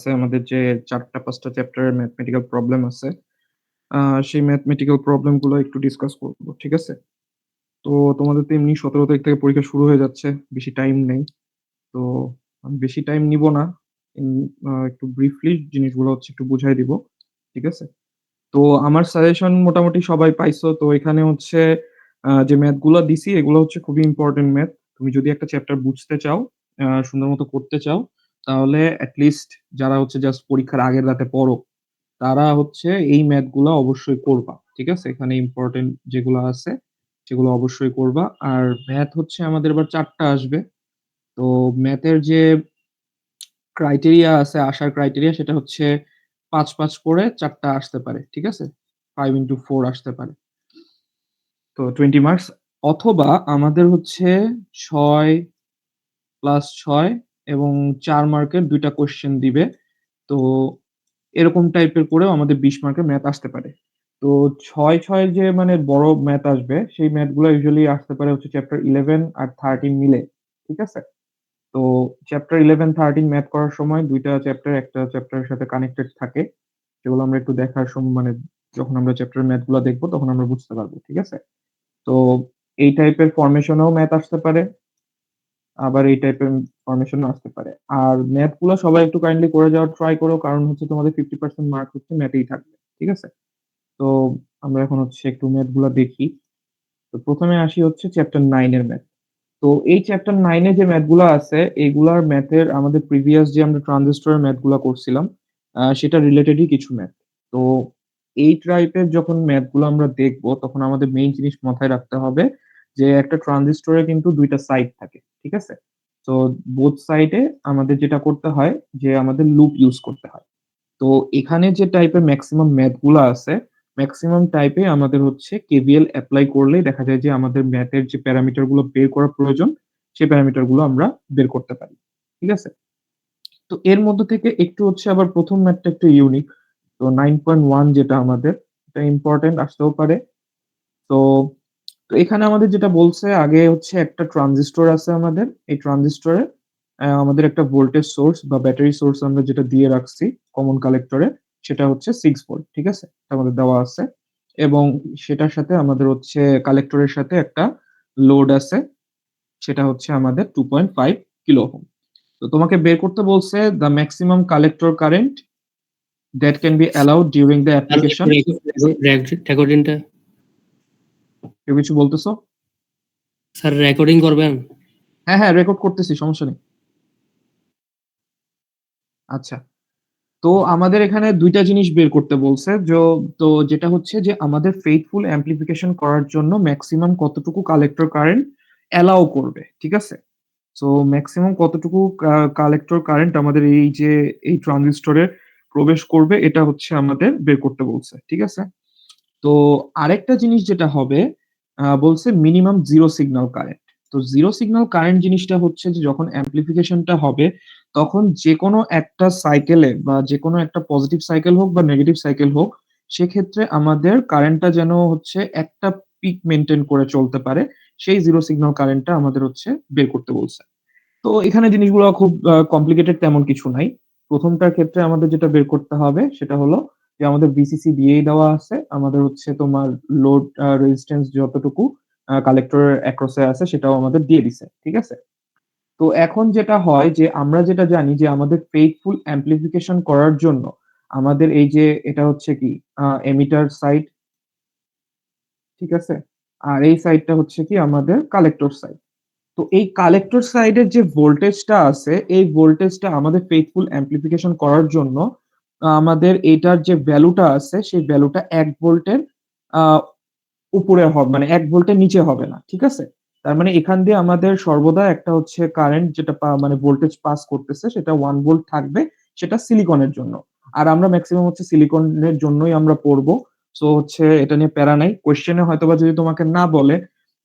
আছে আমাদের যে ৪টা ৫টা চ্যাপ্টারের ম্যাথমেটিক্যাল প্রবলেম আছে। আ সেই ম্যাথমেটিক্যাল প্রবলেম গুলো একটু ডিসকাস করব। ঠিক আছে? তো তোমাদের তো এমনি ১৭ তারিখ থেকে পরীক্ষা শুরু হয়ে যাচ্ছে। বেশি টাইম নেই। তো আমি বেশি টাইম নিব না। উম একটু ব্রিফলি জিনিসগুলো হচ্ছে একটু বুঝায় দিব। ঠিক আছে? তো আমার সাজেশন মোটামুটি সবাই পাইছো। তো এখানে হচ্ছে যে ম্যাথ গুলা দিছি এগুলো হচ্ছে খুবই ইম্পোর্টেন্ট ম্যাথ। তুমি যদি একটা চ্যাপ্টার বুঝতে চাও, সুন্দর মতো করতে চাও, তাহলে এট লিস্ট যারা হচ্ছে জাস্ট পরীক্ষার আগের রাতে পড়ো, তারা হচ্ছে এই ম্যাথ গুলা অবশ্যই করবা। ঠিক আছে? এখানে ইম্পোর্টেন্ট যেগুলো আছে সেগুলো অবশ্যই করবা। আর ম্যাথ হচ্ছে আমাদের এবার ৪ টা আসবে। তো ম্যাথের যে ক্রাইটেরিয়া আছে, আসার ক্রাইটেরিয়া সেটা হচ্ছে ৫-৫ করে ৪ টা আসতে পারে। ঠিক আছে? 5 into 4 আসতে পারে। তো 20 মার্কস অথবা আমাদের হচ্ছে ৬+৬ এবং ৪ মার্কের ২ টা কোয়েশ্চেন দিবে। তো এরকম টাইপের করেও আমাদের ২০ মার্কের ম্যাথ আসতে পারে। তো ৬-৬ যে মানে বড় ম্যাথ আসবে, সেই ম্যাথগুলা ইউজুয়ালি আসতে পারে হচ্ছে চ্যাপ্টার 11 আর 13 মিলে। ঠিক আছে? তো চ্যাপ্টার 11-13 ম্যাথ করার সময় ২ টা চ্যাপ্টার একটা চ্যাপ্টারের সাথে কানেক্টেড থাকে। সেগুলো আমরা একটু দেখার মানে যখন আমরা চ্যাপ্টারের ম্যাথ গুলা দেখব তখন আমরা বুঝতে পারবো। ঠিক আছে? তো এই টাইপের ফরমেশনেও ম্যাথ আসতে পারে। আবার এই টাইপের ফরমেশন ও আসতে পারে। আর ম্যাথ গুলা সবাই একটু কাইন্ডলি করে যাওয়ার ট্রাই করো। কারণ হচ্ছে তোমাদের 50% মার্ক হচ্ছে ম্যাথেই থাকবে। ঠিক আছে? তো আমরা এখন হচ্ছে একটু ম্যাথ গুলা দেখি। তো ১ম এ আসি হচ্ছে চ্যাপ্টার 9 এর ম্যাথ। তো এই চ্যাপ্টার 9 এ যে ম্যাথ গুলা আছে, এগুলার ম্যাথের আমাদের প্রিভিয়াস যে আমরা ট্রানজিস্টরের ম্যাথ গুলা করছিলাম, সেটা রিলেটেডই কিছু ম্যাথ। তো এই টাইপের যখন ম্যাথ গুলো আমরা দেখব, তখন আমাদের মেইন জিনিস মাথায় রাখতে হবে যে, একটা ট্রানজিস্টরে কিন্তু ২ টা সাইড থাকে। ঠিক আছে? তো বোথ সাইডে আমাদের যেটা করতে হয় যে, আমাদের লুপ ইউজ করতে হয়। তো এখানে যে টাইপের মেক্সিমাম ম্যাথ গুলা আছে, মেক্সিমাম টাইপে আমাদের হচ্ছে কেভিএল এপ্লাই করলেই দেখা যায় যে আমাদের ম্যাথের যে প্যারামিটার গুলো বের করা প্রয়োজন, সেই প্যারামিটার গুলো আমরা বের করতে পারি। ঠিক আছে? তো এর মধ্য থেকে একটু হচ্ছে আবার ১ম ম্যাথটা একটু ইউনিক। তো 9.1 যেটা আমাদের, এটা ইম্পোর্টেন্ট আসতেও পারে। তো তো এখানে আমাদের যেটা বলছে আগে হচ্ছে একটা ট্রানজিস্টর আছে আমাদের। এই ট্রানজিস্টরে আমাদের একটা ভোল্টেজ সোর্স বা ব্যাটারি সোর্স আমরা যেটা দিয়ে রাখছি কমন কালেক্টরে, সেটা হচ্ছে 6 ভোল্ট। ঠিক আছে? এটা আমাদের দেওয়া আছে। এবং সেটার সাথে আমাদের হচ্ছে কালেক্টরের সাথে একটা লোড আছে। সেটা হচ্ছে আমাদের 2.5 কিলো ওহম। তো তোমাকে বের করতে বলছে the maximum collector current that can be allowed during the our application. রেকর্ডিংটা কেউ কিছু বলতেছো? স্যার রেকর্ডিং করবেন? হ্যাঁ, হ্যাঁ, রেকর্ড করতেছি, সমস্যা নেই। আচ্ছা। তো আমাদের এখানে ২ টা জিনিস বের করতে বলছে। তো যেটা হচ্ছে যে আমাদের ফেইথফুল অ্যাম্প্লিফিকেশন করার জন্য মেক্সিমাম কতটুকু কালেক্টর কারেন্ট অ্যালাও করবে। ঠিক আছে? সো মেক্সিমাম কতটুকু কালেক্টর কারেন্ট আমাদের এই যে এই ট্রানজিস্টরে প্রবেশ করবে এটা হচ্ছে আমাদের বের করতে বলছে। ঠিক আছে? তো আরেকটা জিনিস যেটা হবে বলছে মিনিমাম 0 সিগন্যাল কারেন্ট। তো 0 সিগন্যাল কারেন্ট জিনিসটা হচ্ছে যে যখন অ্যামপ্লিফিকেশনটা হবে তখন যেকোনো একটা সাইকেলে বা যেকোনো একটা পজিটিভ সাইকেল হোক বা নেগেটিভ সাইকেল হোক, সেক্ষেত্রে আমাদের কারেন্টটা যেন হচ্ছে একটা পিক মেইনটেইন করে চলতে পারে। সেই 0 সিগন্যাল কারেন্টটা আমাদের হচ্ছে বের করতে বলছে। তো এখানে জিনিসগুলো খুব কমপ্লিকেটেড তেমন কিছু নাই। ১ম টার ক্ষেত্রে আমাদের যেটা বের করতে হবে সেটা হলো যে আমাদের ভিসিসি দিয়েই দেওয়া আছে। আমাদের হচ্ছে তোমার লোড রেজিস্ট্যান্স যতটুকু কালেক্টরের অ্যাক্রস এ আছে সেটাও আমাদের দিয়ে দিছে। ঠিক আছে? তো এখন যেটা হয় যে আমরা যেটা জানি যে আমাদের ফেইথফুল অ্যামপ্লিফিকেশন করার জন্য আমাদের এই যে এটা হচ্ছে কি এমিটার সাইড, ঠিক আছে? আর এই সাইডটা হচ্ছে কি আমাদের কালেক্টর সাইড। তো এই কালেক্টর সাইডের যে ভোল্টেজটা আছে, এই ভোল্টেজটা আমাদের ফেইথফুল অ্যামপ্লিফিকেশন করার জন্য আমাদের এটার যে ভ্যালুটা আছে, সেই ভ্যালুটা ১ ভোল্টের আ উপরে মানে ১ ভোল্টের নিচে হবে না। ঠিক আছে? তার মানে এখান দিয়ে আমাদের সর্বদা একটা হচ্ছে কারেন্ট যেটা মানে ভোল্টেজ পাস করতেছে সেটা ১ ভোল্ট থাকবে। সেটা সিলিকনের জন্য। আর আমরা মেক্সিমাম হচ্ছে সিলিকনের জন্যই আমরা পড়বো। সো হচ্ছে এটা নিয়ে প্যারা নাই। কোয়েশ্চেন এ হয়তোবা যদি তোমাকে না বলে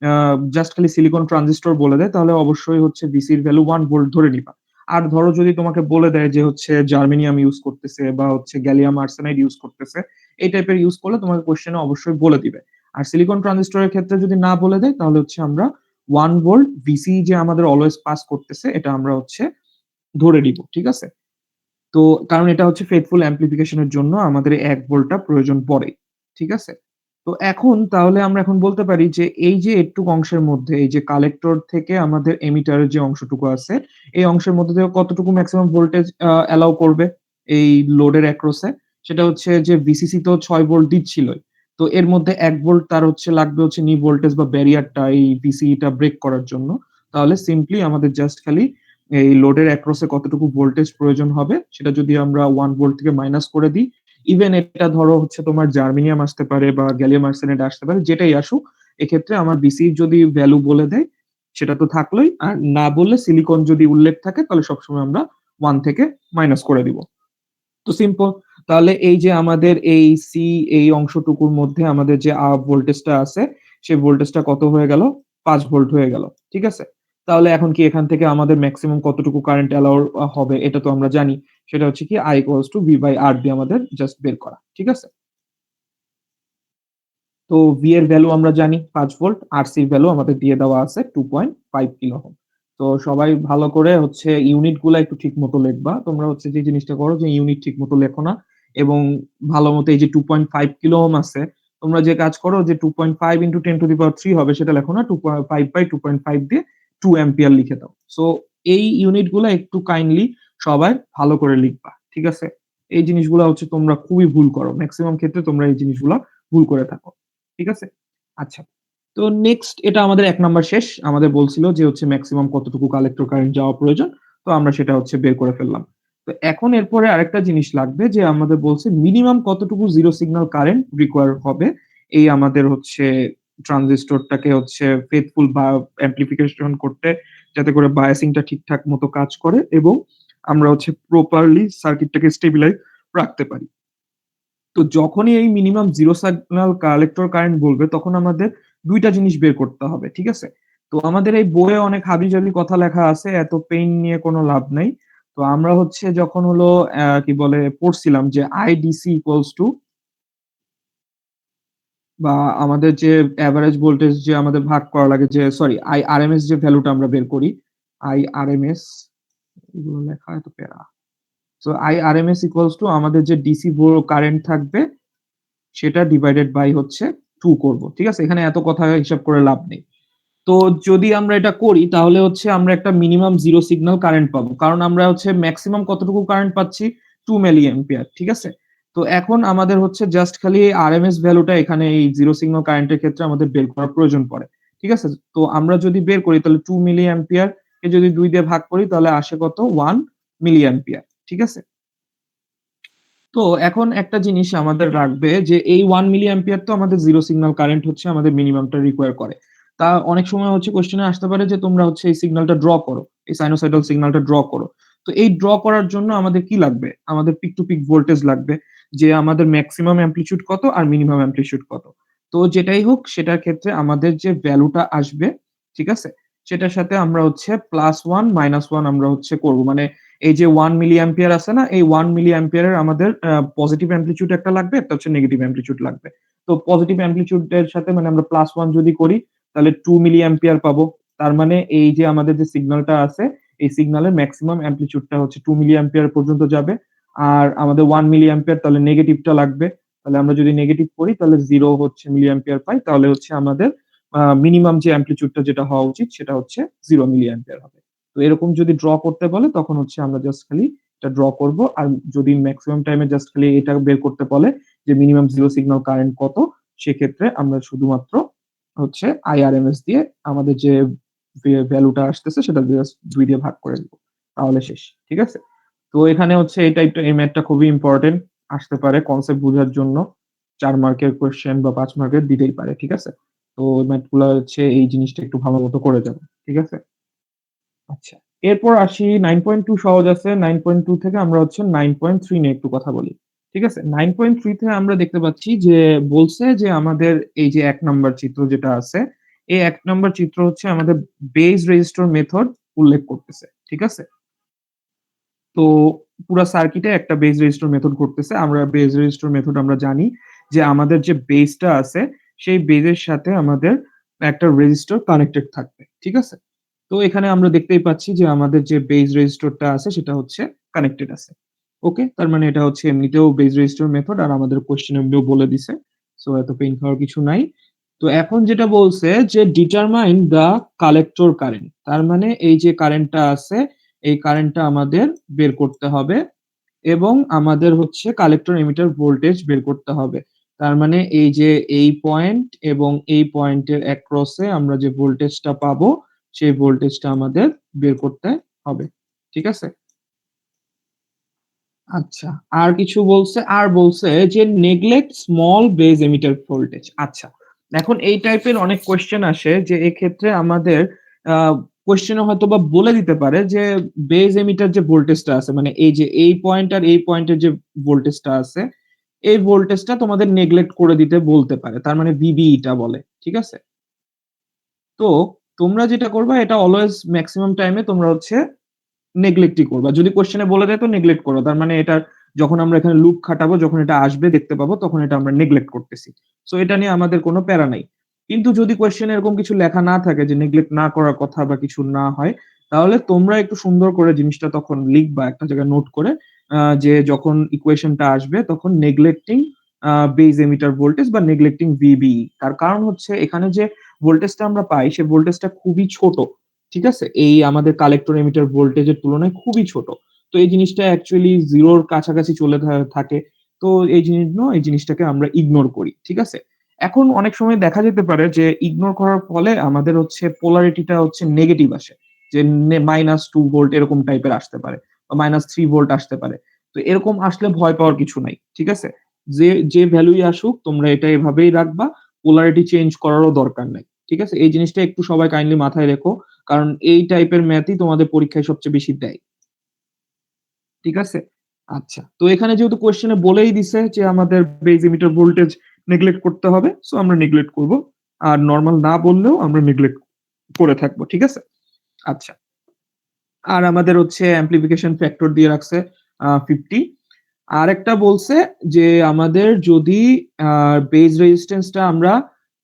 আ জাস্ট খালি সিলিকন ট্রানজিস্টর বলে দেয় তাহলে অবশ্যই হচ্ছে ভিসির ভ্যালু 1 ভোল্ট ধরে নিবা। আর ধরো যদি তোমাকে বলে দেয় যে হচ্ছে জার্মেনিয়াম ইউজ করতেছে বা হচ্ছে গ্যালিয়াম আর্সেনাইড ইউজ করতেছে, এই টাইপের ইউজ করলে তোমাকে কোয়েশ্চেন এ অবশ্যই বলে দিবে। আর সিলিকন ট্রানজিস্টরের ক্ষেত্রে যদি না বলে দেয় তাহলে হচ্ছে আমরা 1 ভোল্ট ভিসি যে আমাদের অলওয়েজ পাস করতেছে এটা আমরা হচ্ছে ধরে নিব। ঠিক আছে? তো কারণ এটা হচ্ছে ফেথফুল অ্যাম্প্লিফিকেশন এর জন্য আমাদের এই ১ ভোল্টটা প্রয়োজন পড়ে। ঠিক আছে? তো এখন তাহলে আমরা এখন বলতে পারি যে এই যে এটুক অংশের মধ্যে এই যে কালেক্টর থেকে আমাদের এমিটারের যে অংশটুকু আছে, এই অংশের মধ্যে থেকে কতটুকু মেক্সিমাম ভোল্টেজ অ্যালাও করবে এই লোডের অ্যাক্রস এ? সেটা হচ্ছে যে ভিসিসি তো ৬ ভোল্ট দিচ্ছিলই। তো এর মধ্যে ১ ভোল্ট তার হচ্ছে লাগবে হচ্ছে নি ভোল্টেজ বা ব্যারিয়ারটা এই ভিসিইটা ব্রেক করার জন্য। তাহলে সিম্পলি আমাদের জাস্ট খালি এই লোডের অ্যাক্রস এ কতটুকু ভোল্টেজ প্রয়োজন হবে সেটা যদি আমরা 1 ভোল্ট থেকে মাইনাস করে দিই, ইভেন এটা ধরো হচ্ছে তোমার জার্মেনিয়াম আসতে পারে বা গ্যালিয়াম আর্সেনাইড আসতে পারে, যেটাই আসুক, এক্ষেত্রে আমার বিসির যদি ভ্যালু বলে দেয় সেটা তো থাকলোই। আর না বললে সিলিকন যদি উল্লেখ থাকে তাহলে সবসময় আমরা 1 থেকে মাইনাস করে দিব। তো সিম্পল। তাহলে এই যে আমাদের এই সি এই অংশটুকুর মধ্যে আমাদের যে ভোল্টেজটা আছে, সেই ভোল্টেজটা কত হয়ে গেল? ৫ ভোল্ট হয়ে গেল। ঠিক আছে? তাহলে এখন কি এখান থেকে আমাদের মেক্সিমাম কতটুকু কারেন্ট অ্যালাউ হবে এটা তো আমরা জানি। সেটা হচ্ছে কি I equals to V/R দিয়ে আমাদের জাস্ট বের করা। ঠিক আছে? তো V এর ভ্যালু আমরা জানি ৫ ভোল্ট, RC এর ভ্যালু আমাদের দিয়ে দেওয়া আছে 2.5 কিলো ওহম। তো সবাই ভালো করে হচ্ছে ইউনিট গুলা একটু ঠিক মতো লিখবা। তোমরা হচ্ছে যে জিনিসটা করো যে ইউনিট ঠিক মতো লেখো না এবং ভালো মতো এই যে 2.5 কিলো ওহম আছে, তোমরা যে কাজ করো যে 2.5 into 10 to the power 3 হবে সেটা লেখো না। 2.5 by 2.5 দিয়ে 2 অ্যাম্পিয়ার লিখে দাও। সো এই ইউনিট গুলা একটু কাইন্ডলি সবাই ভালো করে লিখবা। ঠিক আছে? এই জিনিসগুলা হচ্ছে তোমরা খুবই ভুল করো। মেক্সিমাম ক্ষেত্রে তোমরা এই জিনিসগুলা ভুল করে থাকো। ঠিক আছে? আচ্ছা। তো নেক্সট এটা আমাদের ১ নাম্বার শেষ। আমাদের বলছিল যে হচ্ছে মেক্সিমাম কতটুকু কালেক্টর কারেন্ট যাওয়া প্রয়োজন। তো আমরা সেটা হচ্ছে বের করে ফেললাম। তো এখন এরপরে আরেকটা জিনিস লাগবে যে আমাদের বলছে মিনিমাম কতটুকু জিরো সিগন্যাল কারেন্ট রিকোয়ার হবে এই আমাদের হচ্ছে ট্রানজিস্টরটাকে হচ্ছে ফেথফুল বা অ্যাম্প্লিফিকেশন করতে যাতে করে বায়াসিং টা ঠিকঠাক মতো কাজ করে এবং আমরা হচ্ছে প্রপারলি সার্কিটটাকে স্টেবিলাইজ রাখতে পারি। তো যখনই এই minimum zero signal collector current বলবে তখন আমাদের ২ টা জিনিস বের করতে হবে। ঠিক আছে? তো আমাদের এই বইয়ে অনেক হাবিজাবি কথা লেখা আছে। এত পেইন নিয়ে কোনো লাভ নাই। তো আমরা হচ্ছে যখন হলো কি বলে পড়ছিলাম যে IDC ইকুয়ালস টু বা আমাদের যে এভারেজ ভোল্টেজ যে আমাদের ভাগ করা লাগে যে সরি IRMS যে ভ্যালুটা আমরা বের করি। IRMS এগুলো লেখা এত প্যারা। সো IRMS ইকুয়ালস টু আমাদের যে ডিসি কারেন্ট থাকবে সেটা ডিভাইডেড বাই হচ্ছে 2 করব। ঠিক আছে? এখানে এত কথা হিসাব করে লাভ নেই। তো যদি আমরা এটা করি তাহলে হচ্ছে আমরা একটা মিনিমাম জিরো সিগন্যাল কারেন্ট পাবো। কারণ আমরা হচ্ছে মেক্সিমাম কতটুকু কারেন্ট পাচ্ছি? 2 মিলি অ্যাম্পিয়ার। ঠিক আছে? তো এখন আমাদের হচ্ছে জাস্ট খালি এই আরএমএস ভ্যালুটা এখানে এই জিরো সিগন্যাল কারেন্টের ক্ষেত্রে আমাদের বের করার প্রয়োজন পড়ে। ঠিক আছে? তো আমরা যদি বের করি তাহলে 2 মিলি অ্যাম্পিয়ার কে যদি ২ দিয়ে ভাগ করি তাহলে আসে কত? 1 মিলি অ্যাম্পিয়ার। ঠিক আছে? তো এখন একটা জিনিস আমাদের রাখবে যে এই 1 মিলি অ্যাম্পিয়ার তো আমাদের জিরো সিগন্যাল কারেন্ট হচ্ছে আমাদের মিনিমামটা রিকোয়ার করে। তা অনেক সময় হচ্ছে কোয়েশ্চেনে আসতে পারে যে তোমরা হচ্ছে এই সিগন্যালটা ড্র করো। এই সাইনোসয়েডাল সিগন্যালটা ড্র করো। তো এই ড্র করার জন্য আমাদের কি লাগবে? আমাদের পিক টু পিক ভোল্টেজ লাগবে। যে আমাদের মেক্সিমাম অ্যামপ্লিটিউড কত আর মিনিমাম অ্যামপ্লিটিউড কত। তো যেটাই হোক সেটার ক্ষেত্রে আমাদের যে ভ্যালুটা আসবে, ঠিক আছে? সেটার সাথে আমরা হচ্ছে +1 -1 আমরা হচ্ছে করব। মানে এই যে 1 মিলি অ্যাম্পিয়ার আছে না? এই 1 মিলি অ্যাম্পিয়ার এর আমাদের পজিটিভ অ্যামপ্লিটিউড একটা লাগবে, একটা হচ্ছে নেগেটিভ অ্যামপ্লিটিউড লাগবে। তো পজিটিভ অ্যামপ্লিটিউড এর সাথে মানে আমরা +1 যদি করি তাহলে 2 মিলি অ্যাম্পিয়ার পাবো। তার মানে এই যে আমাদের যে সিগন্যালটা আছে, এই সিগন্যালের মেক্সিমাম অ্যামপ্লিটিউডটা হচ্ছে 2 মিলি অ্যাম্পিয়ার পর্যন্ত যাবে। আর আমাদের 1 মিলি অ্যাম্পিয়ার তাহলে নেগেটিভটা লাগবে। তাহলে আমরা যদি নেগেটিভ করি তাহলে 0 হচ্ছে মিলি অ্যাম্পিয়ার পাই। তাহলে হচ্ছে আমাদের মিনিমাম যে অ্যামপ্লিটিউডটা যেটা হওয়া উচিত সেটা হচ্ছে 0 মিলি অ্যাম্পিয়ার হবে। তো এরকম যদি ড্র করতে বলে তখন হচ্ছে আমরা জাস্ট খালি এটা ড্র করব। আর যদি মেক্সিমাম টাইমে জাস্ট খালি এটা বের করতে বলে যে মিনিমাম জিরো সিগন্যাল কারেন্ট কত, সেক্ষেত্রে আমরা শুধুমাত্র হচ্ছে IRMS দিয়ে আমাদের যে ভ্যালুটা আসতেছে সেটা জাস্ট ২ দিয়ে ভাগ করে দিব। তাহলে শেষ। ঠিক আছে? তো এখানে হচ্ছে এই টাইপটা এই ম্যাথটা খুবই ইম্পোর্টেন্ট। আসতে পারে কনসেপ্ট বুঝার জন্য ৪ মার্কের কোয়েশ্চেন বা ৫ মার্কের দিতেই পারে। ঠিক আছে? তো ম্যাথ গুলা হচ্ছে এই জিনিসটা একটু ভালো মতো করে যাবে। ঠিক আছে? আচ্ছা। এরপর আসি 9.2 সহজ আছে। 9.2 থেকে আমরা হচ্ছে 9.3 নিয়ে একটু কথা বলি। ঠিক আছে? 9.3 তে আমরা দেখতে পাচ্ছি যে বলছে যে আমাদের এই যে ১ নাম্বার চিত্র যেটা আছে, এই ১ নাম্বার চিত্র হচ্ছে আমাদের বেস রেজিস্টর মেথড উল্লেখ করতেছে। ঠিক আছে? তো পুরা সার্কিটে একটা বেস রেজিস্টর মেথড ঘটতেছে। আমরা বেস রেজিস্টর মেথড আমরা জানি যে আমাদের যে বেসটা আছে সেই বেজের সাথে আমাদের একটা রেজিস্টর কানেক্টেড থাকবে। ঠিক আছে? তো এখানে আমরা দেখতেই পাচ্ছি যে আমাদের যে বেস রেজিস্টরটা আছে সেটা হচ্ছে কানেক্টেড আছে। ওকে, তার মানে এটা হচ্ছে এমনিতেও বেস রেজিস্টার মেথড আর আমাদের কোয়েশ্চেন এমনিও বলে দিছে। সো এত পেইন খাওয়ার কিছু নাই। তো এখন যেটা বলছে যে ডিটারমাইন দ্য কালেক্টর কারেন্ট। তার মানে এই যে কারেন্টটা আছে, এই কারেন্টটা আমাদের বের করতে হবে এবং আমাদের হচ্ছে কালেক্টর এমিটার ভোল্টেজ বের করতে হবে। তার মানে এই যে এই পয়েন্ট এবং এই পয়েন্টের অ্যাক্রসে আমরা যে ভোল্টেজটা পাবো, সেই ভোল্টেজটা আমাদের বের করতে হবে। ঠিক আছে? আচ্ছা। আর কিছু বলছে? আর বলছে যে neglect small base emitter voltage. আচ্ছা। এখন এই টাইপের অনেক কোয়েশ্চেন আসে যে এক্ষেত্রে আমাদের আ কোয়েশ্চেনে হয়তোবা বলে দিতে পারে যে বেজ এমিটার যে ভোল্টেজটা আছে মানে এই যে এই পয়েন্ট আর এই পয়েন্টের যে ভোল্টেজটা আছে, এই ভোল্টেজটা তোমাদের নেগলেক্ট করে দিতে বলতে পারে। তার মানে VBE টা বলে। ঠিক আছে? তো তোমরা যেটা করবা এটা অলওয়েজ মেক্সিমাম টাইমে তোমরা হচ্ছে নেগলেক্টই করবা। যদি কোয়েশ্চেনে বলে দেয় তো নেগলেক্ট করো। তার মানে এটার যখন আমরা এখানে লুপ খাটাবো, যখন এটা আসবে দেখতে পাবো তখন এটা আমরা নেগলেক্ট করতেছি। সো এটা নিয়ে আমাদের কোনো প্যারা নাই। কিন্তু যদি কোয়েশ্চেনে এরকম কিছু লেখা না থাকে যে নেগলেক্ট না করার কথা বা কিছু না হয়, তাহলে তোমরা একটু সুন্দর করে জিনিসটা তখন লিখবা একটা জায়গায় নোট করে যে যখন ইকুয়েশনটা আসবে তখন নেগলেক্টিং বেজ এমিটার ভোল্টেজ বা নেগলেক্টিং VBE। তার কারণ হচ্ছে এখানে যে ভোল্টেজটা আমরা পাই সে ভোল্টেজটা খুবই ছোট। ঠিক আছে? এই আমাদের কালেক্টর এমিটার ভোল্টেজের তুলনায় খুবই ছোট। তো এই জিনিসটা অ্যাকচুয়ালি 0 র কাছাকাছি চলে থাকে। তো এই জিনিসটাকে আমরা ইগনোর করি। ঠিক আছে? এখন অনেক সময় দেখা যেতে পারে যে ইগনোর করার ফলে আমাদের হচ্ছে পোলারিটিটা হচ্ছে নেগেটিভ আসে। যে -2 ভোল্ট এরকম টাইপের আসতে পারে বা -3 ভোল্ট আসতে পারে। তো এরকম আসলে ভয় পাওয়ার কিছু নাই। ঠিক আছে? যে ভ্যালুই আসুক তোমরা এটা এভাবেই রাখবা। পোলারিটি চেঞ্জ করারও দরকার নাই। ঠিক আছে? এই জিনিসটা একটু সবাই কাইন্ডলি মাথায় রেখো। কারণ এই টাইপের ম্যাথই তোমাদের পরীক্ষায় সবচেয়ে বেশি দেয়। ঠিক আছে? আচ্ছা। তো এখানে যেহেতু কোয়েশ্চেনে বলেই দিছে যে আমাদের বেজ এমিটার ভোল্টেজ নেগলেক্ট করতে হবে। সো আমরা নেগলেক্ট করব। আর নরমাল না বললেও আমরা নেগলেক্ট করে থাকবো। ঠিক আছে? আচ্ছা। আর আমাদের হচ্ছে অ্যামপ্লিফিকেশন ফ্যাক্টর দিয়ে রাখছে 50। আরেকটা বলছে যে আমাদের যদি বেজ রেজিস্ট্যান্সটা আমরা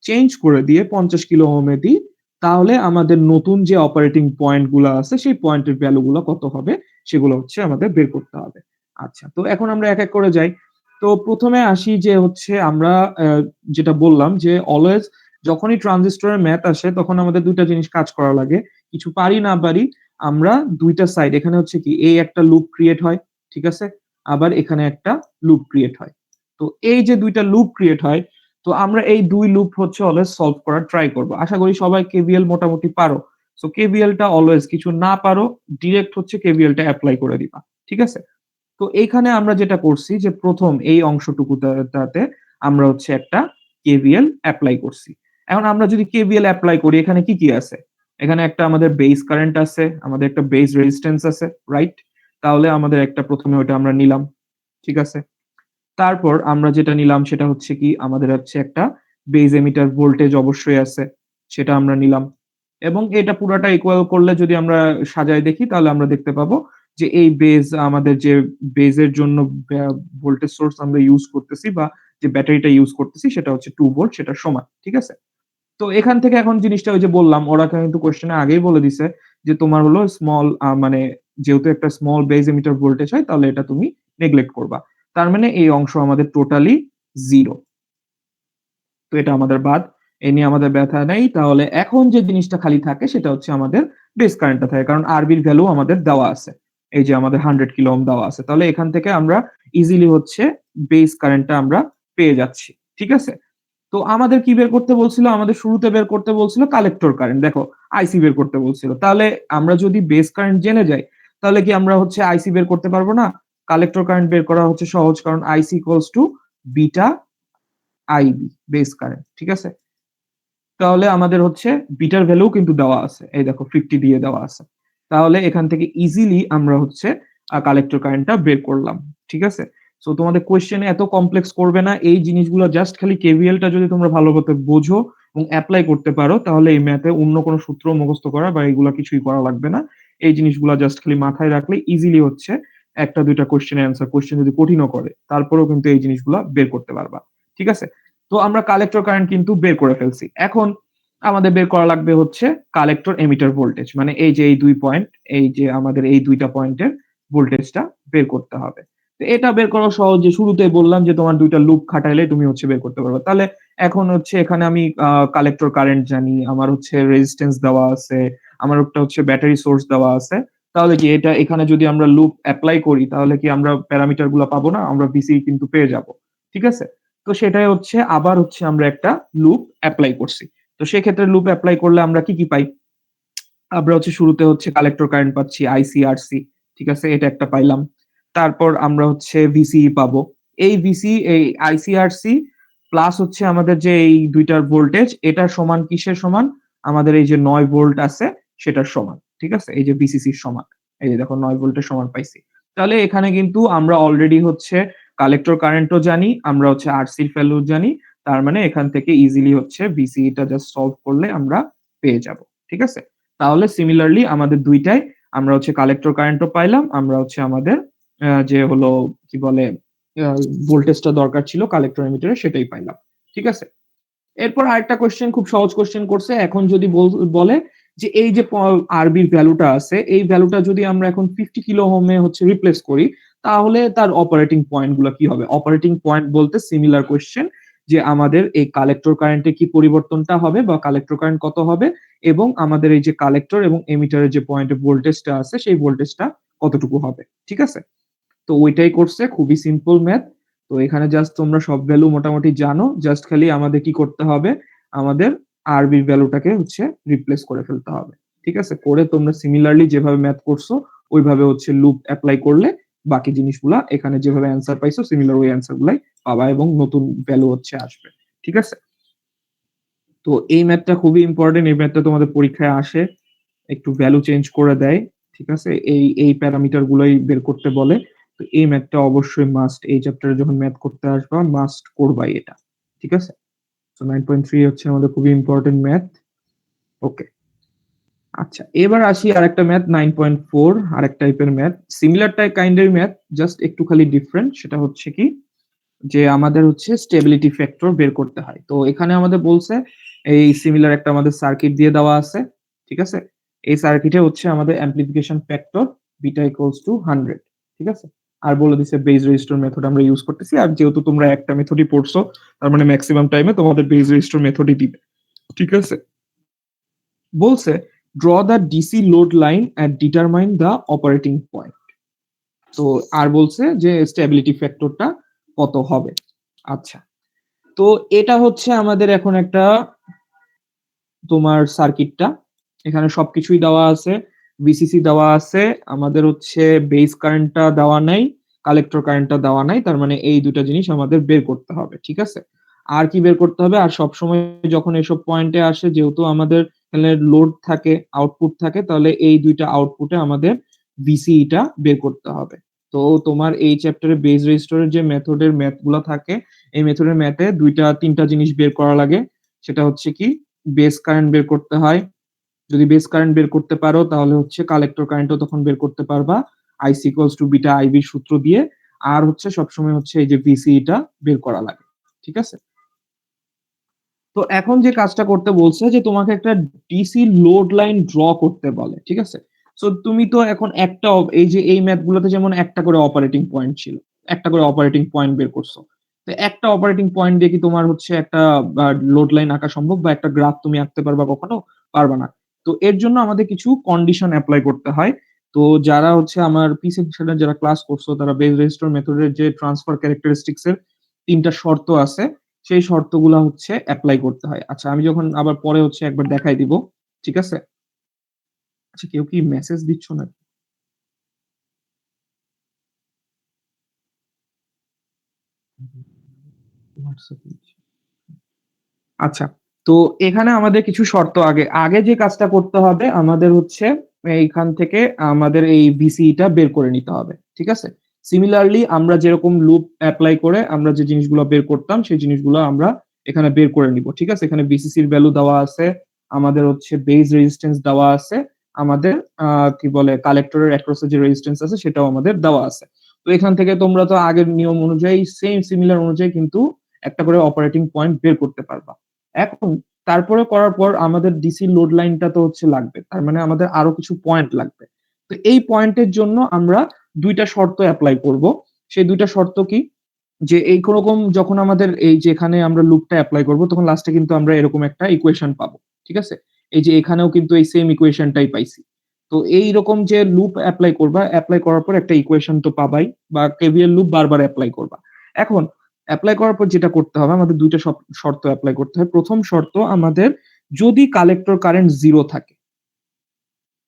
চেঞ্জ করে দিয়ে 50 কিলো ওহম এ দিই, তাহলে আমাদের নতুন যে অপারেটিং পয়েন্ট গুলা আছে সেই পয়েন্টের ভ্যালু গুলো কত হবে সেগুলো হচ্ছে আমাদের বের করতে হবে। আচ্ছা, তো এখন আমরা এক এক করে যাই। তো ১ম এ আসি যে হচ্ছে আমরা যেটা বললাম যে অলওয়েজ যখনই ট্রানজিস্টরের ম্যাথ আসে তখন আমাদের ২ টা জিনিস কাজ করা লাগে। কিছু পারি না পারি আমরা ২ টা সাইড এখানে হচ্ছে কি এই একটা লুপ ক্রিয়েট হয়। ঠিক আছে? আবার এখানে একটা লুপ ক্রিয়েট হয়। তো এই যে ২ টা লুপ ক্রিয়েট হয়, তো আমরা এই ২ লুপ হচ্ছে অলওয়েজ সলভ করার ট্রাই করব। আশা করি সবাই কেভিএল মোটামুটি পারো। সো কেভিএল টা অলওয়েজ কিছু না পারো ডিরেক্ট হচ্ছে কেভিএল টা এপ্লাই করে দিবা। ঠিক আছে? তো এইখানে আমরা যেটা করছি যে ১ম এই অংশটুকুটাতে আমরা হচ্ছে একটা কেভিএল এপ্লাই করছি। এখন আমরা যদি কেভিএল এপ্লাই করি এখানে কি আছে? এখানে একটা আমাদের বেস কারেন্ট আছে, আমাদের একটা বেস রেজিস্ট্যান্স আছে, রাইট? তাহলে আমাদের একটা ১ম এ ওটা আমরা নিলাম। ঠিক আছে? তারপর আমরা যেটা নিলাম সেটা হচ্ছে কি আমাদের হচ্ছে একটা বেজ এমিটার ভোল্টেজ অবশ্যই আছে। সেটা আমরা নিলাম। এবং এটা পুরাটা ইকুয়াল করলে যদি আমরা সাজায় দেখি তাহলে আমরা দেখতে পাবো যে এই বেজ আমাদের যে বেজের জন্য ভোল্টেজ সোর্স আমরা ইউজ করতেছি বা যে ব্যাটারিটা ইউজ করতেছি সেটা হচ্ছে 2 ভোল্ট সেটার সমান। ঠিক আছে? তো এখান থেকে এখন জিনিসটা ওই যে বললাম ওরা কিন্তু কোয়েশ্চেনে আগেই বলে দিছে যে তোমার হলো স্মল মানে যেহেতু একটা স্মল বেজ এমিটার ভোল্টেজ হয় তাহলে এটা তুমি নেগলেক্ট করবা। তার মানে এই অংশ আমাদের টোটালি 0। তো এটা আমাদের বাদ। এ নিয়ে আমাদের ব্যথা নেই। তাহলে এখন যে জিনিসটা খালি থাকে সেটা হচ্ছে আমাদের বেস কারেন্টটা থাকে। কারণ আরবির ভ্যালু আমাদের দেওয়া আছে। এই যে আমাদের 100 কিলো ওহম দেওয়া আছে। তাহলে এখান থেকে আমরা ইজিলি হচ্ছে বেস কারেন্টটা আমরা পেয়ে যাচ্ছি। ঠিক আছে? তো আমাদের কি বের করতে বলছিল? আমাদের শুরুতে বের করতে বলছিল কালেক্টর কারেন্ট। দেখো আইসি বের করতে বলছিল। তাহলে আমরা যদি বেস কারেন্ট জেনে যাই, তাহলে কি আমরা হচ্ছে আইসি বের করতে পারবো না? কালেক্টর কারেন্ট বের করা হচ্ছে সহজ কারণ IC equals to beta IB base current. ঠিক আছে? তাহলে আমাদের হচ্ছে বিটার ভ্যালু কিন্তু দেওয়া আছে। এই দেখো 50 দিয়ে দেওয়া আছে। তাহলে এখান থেকে ইজিলি আমরা হচ্ছে কালেক্টর কারেন্টটা বের করলাম। ঠিক আছে? সো তোমাদের কোয়েশ্চেনে এত কমপ্লেক্স করবে না। এই জিনিসগুলো জাস্ট খালি কেভিএল টা যদি তোমরা ভালোমতো বোঝো এবং এপ্লাই করতে পারো তাহলে এই ম্যাথে অন্য কোনো সূত্র মুখস্থ করা বা এগুলা কিছুই করা লাগবে না। এই জিনিসগুলা জাস্ট খালি মাথায় রাখলে ইজিলি হচ্ছে ১ টা ২ টা কোয়েশ্চেনের অ্যান্সার কোয়েশ্চেন যদি কঠিনও করে তারপরেও কিন্তু এই জিনিসগুলা বের করতে পারবা। ঠিক আছে? তো আমরা কালেক্টর কারেন্ট কিন্তু বের করে ফেলছি। এখন আমাদের বের করা লাগবে হচ্ছে কালেক্টর এমিটার ভোল্টেজ। মানে এই যে এই ২ পয়েন্ট, এই যে আমাদের এই ২ টা পয়েন্টের ভোল্টেজটা বের করতে হবে। তো তো এটা বের করা সহজ, যে শুরুতেই বললাম যে তোমার ২ টা লুপ খাটাইলে তুমি হচ্ছে বের করতে পারবা। তাহলে এখন হচ্ছে এখানে আমি কালেক্টর কারেন্ট জানি, আমার হচ্ছে রেজিস্ট্যান্স দেওয়া আছে, আমার একটা হচ্ছে ব্যাটারি সোর্স দেওয়া আছে। তাহলে কি এটা এখানে যদি আমরা লুপ এপ্লাই করি তাহলে কি আমরা প্যারামিটার গুলা পাবো না? আমরা ভিসি কিন্তু পেয়ে যাবো। ঠিক আছে? তো সেটাই হচ্ছে আবার হচ্ছে আমরা একটা লুপ এপ্লাই করছি। তো সেক্ষেত্রে লুপ এপ্লাই করলে আমরা কি পাই? আমরা হচ্ছে শুরুতে হচ্ছে কালেক্টর কারেন্ট পাচ্ছি আইসিআরসি। ঠিক আছে? এটা একটা পাইলাম। তারপর আমরা হচ্ছে ভিসিই পাবো। এই ভিসি, এই আইসিআরসি প্লাস হচ্ছে আমাদের যে এই ২ টার ভোল্টেজ, এটার সমান কিসের সমান? আমাদের এই যে ৯ ভোল্ট আছে সেটার সমান। ঠিক আছে? এই যে ভিসিসির সমান। এই যে দেখো ৯ ভোল্টের সমান পাইছি। তাহলে এখানে কিন্তু আমরা অলরেডি হচ্ছে কালেক্টর কারেন্টও জানি, আমরা হচ্ছে আরসির ভ্যালু জানি। তার মানে এখান থেকে ইজিলি হচ্ছে ভিসিটা জাস্ট সলভ করলে আমরা পেয়ে যাবো। ঠিক আছে? তাহলে সিমিলারলি আমাদের ২ টাই আমরা হচ্ছে কালেক্টর কারেন্টও পাইলাম, আমরা হচ্ছে আমাদের যে হলো কি বলে আ ভোল্টেজটা দরকার ছিল কালেক্টর এমিটারে সেটাই পাইলাম। ঠিক আছে? এরপর আরেকটা কোয়েশ্চেন, খুব সহজ কোয়েশ্চেন করছে। এখন যদি বলে যে এই যে আরবির ভ্যালুটা আছে, এই ভ্যালুটা যদি আমরা এখন 50 কিলো ওহমে হচ্ছে রিপ্লেস করি, তাহলে তার অপারেটিং পয়েন্ট গুলা কি হবে? অপারেটিং পয়েন্ট বলতে সিমিলার কোয়েশ্চেন, যে আমাদের এই কালেক্টর কারেন্টে কি পরিবর্তনটা হবে বা কালেক্টর কারেন্ট কত হবে, এবং আমাদের এই যে কালেক্টর এবং এমিটারের যে পয়েন্টে ভোল্টেজটা আছে সেই ভোল্টেজটা কতটুকু হবে। ঠিক আছে? তো ওইটাই করছে, খুবই সিম্পল ম্যাথ। তো এখানে জাস্ট তোমরা সব ভ্যালু মোটামুটি জানো। জাস্ট খালি আমাদের কি করতে হবে? আমাদের আরবি ভ্যালুটাকে হচ্ছে রিপ্লেস করে ফেলতে হবে। ঠিক আছে? করে তোমরা সিমিলারলি যেভাবে ম্যাথ করছো ওইভাবে হচ্ছে লুপ এপ্লাই করলে বাকি জিনিসগুলা এখানে যেভাবে অ্যান্সার পাইছো সিমিলার ওই অ্যান্সার গুলাই পাবা এবং নতুন ভ্যালু হচ্ছে আসবে। ঠিক আছে? তো এই ম্যাথটা খুবই ইম্পোর্টেন্ট। এই ম্যাথটা তোমাদের পরীক্ষায় আসে। একটু ভ্যালু চেঞ্জ করে দেয়। ঠিক আছে? এই প্যারামিটার গুলাই বের করতে বলে। তো এই ম্যাথটা অবশ্যই মাস্ট। এই চ্যাপ্টারে যখন ম্যাথ করতে আসবা মাস্ট করবাই এটা। ঠিক আছে? সো 9.3 হচ্ছে আমাদের খুবই ইম্পোর্টেন্ট ম্যাথ। ওকে। আচ্ছা, এবার আসি আরেকটা ম্যাথ 9.4, আরেক টাইপের ম্যাথ। সিমিলার কাইন্ডের ম্যাথ, জাস্ট একটু খালি ডিফারেন্ট। সেটা হচ্ছে কি, যে আমাদের হচ্ছে স্টেবিলিটি ফ্যাক্টর বের করতে হয়। তো এখানে আমাদের বলছে এই সিমিলার একটা আমাদের সার্কিট দিয়ে দেওয়া আছে। ঠিক আছে? এই সার্কিটে হচ্ছে আমাদের amplification factor beta equals to 100। ঠিক আছে? আর বলে দিছে বেজ রেজিস্টর মেথড আমরা ইউজ করতেছি। আর যেহেতু তোমরা একটা মেথডই পড়ছো, তার মানে মেক্সিমাম টাইমে তোমাদের বেজ রেজিস্টর মেথডই দিবে। ঠিক আছে? বলছে draw the DC load line and determine the operating point. তো আর বলছে যে স্টেবিলিটি ফ্যাক্টরটা কত হবে। আচ্ছা, তো এটা হচ্ছে আমাদের এখন একটা তোমার সার্কিটটা, এখানে সবকিছুই দেওয়া আছে, ভিসিসি দেওয়া আছে, আমাদের হচ্ছে বেস কারেন্টটা দেওয়া নাই, কালেক্টর কারেন্টটা দেওয়া নাই। তার মানে এই দুটা জিনিস আমাদের বের করতে হবে। ঠিক আছে? আর কি বের করতে হবে? আর সবসময় যখন এসব পয়েন্টে আসে, যেহেতু আমাদের এখানে লোড থাকে, আউটপুট থাকে, তাহলে এই দুইটা আউটপুটে আমাদের ভিসিইটা বের করতে হবে। তো তোমার এই চ্যাপ্টারে বেস রেজিস্টরের যে মেথডের ম্যাথগুলা থাকে, এই মেথডের ম্যাথে ২টা ৩টা জিনিস বের করা লাগে। সেটা হচ্ছে কি, বেস কারেন্ট বের করতে হয়। যদি বেস কারেন্ট বের করতে পারো তাহলে হচ্ছে কালেক্টর কারেন্টও তখন বের করতে পারবা। আইসি ইকুয়ালস টু বিটা আইবির সূত্র দিয়ে। আর হচ্ছে সবসময় হচ্ছে এই যে ভিসিটা বের করা লাগে। ঠিক আছে? তো এখন যে কাজটা করতে বলছে যে তোমাকে একটা ডিসি লোড লাইন ড্র করতে বলে। ঠিক আছে? সো তুমি তো এখন একটা এই যে এই ম্যাথ গুলোতে যেমন একটা করে অপারেটিং পয়েন্ট ছিল। একটা করে অপারেটিং পয়েন্ট বের করছো। তো একটা অপারেটিং পয়েন্ট দিয়ে কি তোমার হচ্ছে একটা লোড লাইন আঁকা সম্ভব, বা একটা গ্রাফ তুমি আঁকতে পারবা কখনো? পারবা না। তো এর জন্য আমাদের কিছু কন্ডিশন এপ্লাই করতে হয়। তো যারা হচ্ছে আমার পি সেকশনে যারা ক্লাস করছো তারা বেস রেজিস্টর মেথডের যে ট্রান্সফার ক্যারেক্টারিস্টিক্স এর ৩টা শর্ত আছে, সেই শর্তগুলা হচ্ছে এপ্লাই করতে হয়। আচ্ছা, আমি যখন আবার পরে হচ্ছে একবার দেখাই দিব। ঠিক আছে? আচ্ছা, কেউ কি মেসেজ দিচ্ছ নাকি? হোয়াটসঅ্যাপ এ। আচ্ছা, তো এখানে আমাদের কিছু শর্ত আগে যে কাজটা করতে হবে আমাদের হচ্ছে এইখান থেকে আমাদের এই ভিসিটা বের করে নিতে হবে। ঠিক আছে? সিমিলারলি আমরা যেরকম লুপ এপ্লাই করে আমরা যে জিনিসগুলো বের করতাম সেই জিনিসগুলো আমরা এখানে বের করে নিব। ঠিক আছে? এখানে ভিসিসির ভ্যালু দেওয়া আছে, আমাদের হচ্ছে বেজ রেজিস্ট্যান্স দেওয়া আছে, আমাদের কি বলে কালেক্টরের অ্যাক্রস এ যে রেজিস্ট্যান্স আছে সেটাও আমাদের দেওয়া আছে। তো এখান থেকে তোমরা তো আগের নিয়ম অনুযায়ী সেম সিমিলার অনুযায়ী কিন্তু একটা করে অপারেটিং পয়েন্ট বের করতে পারবা। এখন তারপরে করার পর আমাদের ডিসি লোড লাইনটা তো হচ্ছে লাগবে। তার মানে আমাদের আরো কিছু পয়েন্ট লাগবে। তো এই পয়েন্টের জন্য আমরা ২ টা শর্ত এপ্লাই করব। সেই ২ টা শর্ত কি? যে এই রকম যখন আমাদের এই যে এখানে আমরা লুপটা এপ্লাই করব তখন লাস্টে কিন্তু আমরা এরকম একটা ইকুয়েশন পাবো। ঠিক আছে? এই যে এখানেও কিন্তু এই সেম ইকুয়েশনটাই পাইছি। তো এইরকম যে লুপ এপ্লাই করবা, এপ্লাই করার পর একটা ইকুয়েশন তো পাবাই বা কেভিএল লুপ বারবার এপ্লাই করবা। এখন এপ্লাই করার পর যেটা করতে হবে আমাদের ২ টা শর্ত এপ্লাই করতে হয়। ১ম শর্ত আমাদের যদি কালেক্টর কারেন্ট 0 থাকে।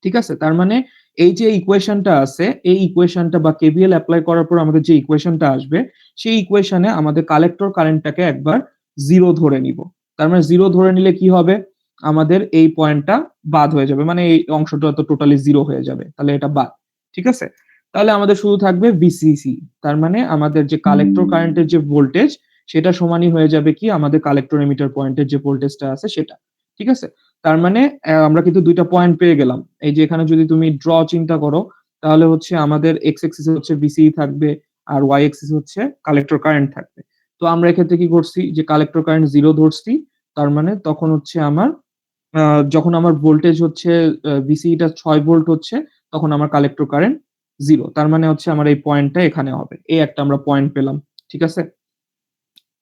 ঠিক আছে? তার মানে এই যে ইকুয়েশনটা আছে, এই ইকুয়েশনটা বা কেভিএল এপ্লাই করার পর আমাদের যে ইকুয়েশনটা আসবে, সেই ইকুয়েশনে আমাদের কালেক্টর কারেন্টটাকে একবার 0 ধরে নিব। তার মানে 0 ধরে নিলে কি হবে? আমাদের এই পয়েন্টটা বাদ হয়ে যাবে। মানে এই অংশটা তো টোটালি 0 হয়ে যাবে। তাহলে এটা বাদ। ঠিক আছে? তাহলে আমাদের শুধু থাকবে ভিসিসি। তার মানে আমাদের যে কালেক্টর কারেন্টের যে ভোল্টেজ, সেটা সমানই হয়ে যাবে কি আমাদের কালেক্টর এমিটার পয়েন্টের যে ভোল্টেজটা আছে সেটা। ঠিক আছে? তার মানে আমরা কিন্তু ২ টা পয়েন্ট পেয়ে গেলাম। এই যে এখানে যদি তুমি ড্র চিন্তা করো, তাহলে হচ্ছে আমাদের এক্স এক্সিস এ হচ্ছে ভিসি থাকবে আর ওয়াই এক্সিস হচ্ছে কালেক্টর কারেন্ট থাকবে। তো আমরা এক্ষেত্রে কি করছি যে কালেক্টর কারেন্ট 0 ধরছি। তার মানে তখন হচ্ছে আমার আ যখন আমার ভোল্টেজ হচ্ছে ভিসি টা ৬ ভোল্ট হচ্ছে, তখন আমার কালেক্টর কারেন্ট 0। তার মানে হচ্ছে আমার এই পয়েন্টটা এখানে হবে। এই একটা আমরা পয়েন্ট পেলাম। ঠিক আছে?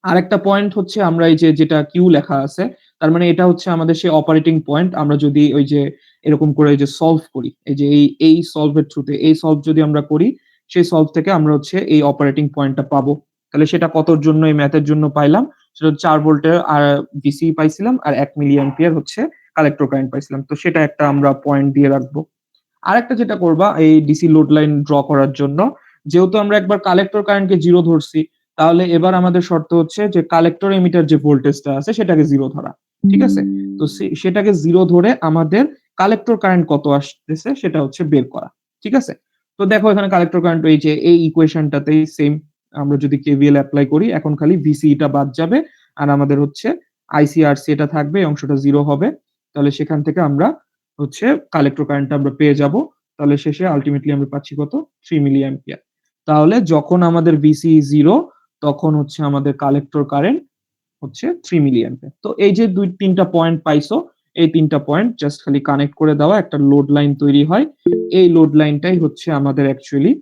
আরেকটা পয়েন্ট হচ্ছে আমরা এই যে যেটা কিউ লেখা আছে, তার মানে এটা হচ্ছে আমাদের সেই অপারেটিং পয়েন্ট। আমরা যদি ওই যে এরকম করে এই যে সলভ করি, এই যে এই সলভ এর থ্রুতে এই সলভ যদি আমরা করি, সেই সলভ থেকে আমরা হচ্ছে এই অপারেটিং পয়েন্টটা পাবো। তাহলে সেটা কতর জন্য এই ম্যাথের জন্য পাইলাম? সেটা ৪ ভোল্টের ভিসি পাইছিলাম আর ১ মিলি অ্যাম্পিয়ার হচ্ছে কালেক্টর কারেন্ট পাইছিলাম। তো সেটা একটা আমরা পয়েন্ট দিয়ে রাখবো। আরেকটা যেটা করবা এই ডিসি লোড লাইন ড্র করার জন্য, যেহেতু আমরা একবার কালেক্টর কারেন্টকে 0 ধরছি, তাহলে এবার আমাদের শর্ত হচ্ছে যে কালেক্টর এমিটার যে ভোল্টেজটা আছে সেটাকে 0 ধরা। ঠিক আছে? তো সেটাকে 0 ধরে আমাদের কালেক্টর কারেন্ট কত আসতেছে সেটা হচ্ছে বের করা। ঠিক আছে? তো দেখো এখানে কালেক্টর কারেন্ট এই যে এই ইকুয়েশনটাতেই সেম আমরা যদি কেভিএল এপ্লাই করি এখন খালি ভিসি টা বাদ যাবে আর আমাদের হচ্ছে আইসি আরসি এটা থাকবে এই অংশটা 0 হবে। তাহলে সেখান থেকে আমরা হচ্ছে কালেক্টর কারেন্টটা আমরা পেয়ে যাব। তাহলে শেষে আল্টিমেটলি আমরা পাচ্ছি কত? ৩ মিলি অ্যাম্পিয়ার। তাহলে যখন আমাদের ভিসি 0 তখন হচ্ছে আমাদের কালেক্টর কারেন্ট হচ্ছে ৩ মিলি অ্যাম্পিয়ার। তো এই যে ২-৩ টা পয়েন্ট পাইছো, এই ৩ টা পয়েন্ট জাস্ট খালি কানেক্ট করে দেওয়া একটা লোড লাইন তৈরি হয়। এই লোড লাইনটাই হচ্ছে আমাদের অ্যাকচুয়ালি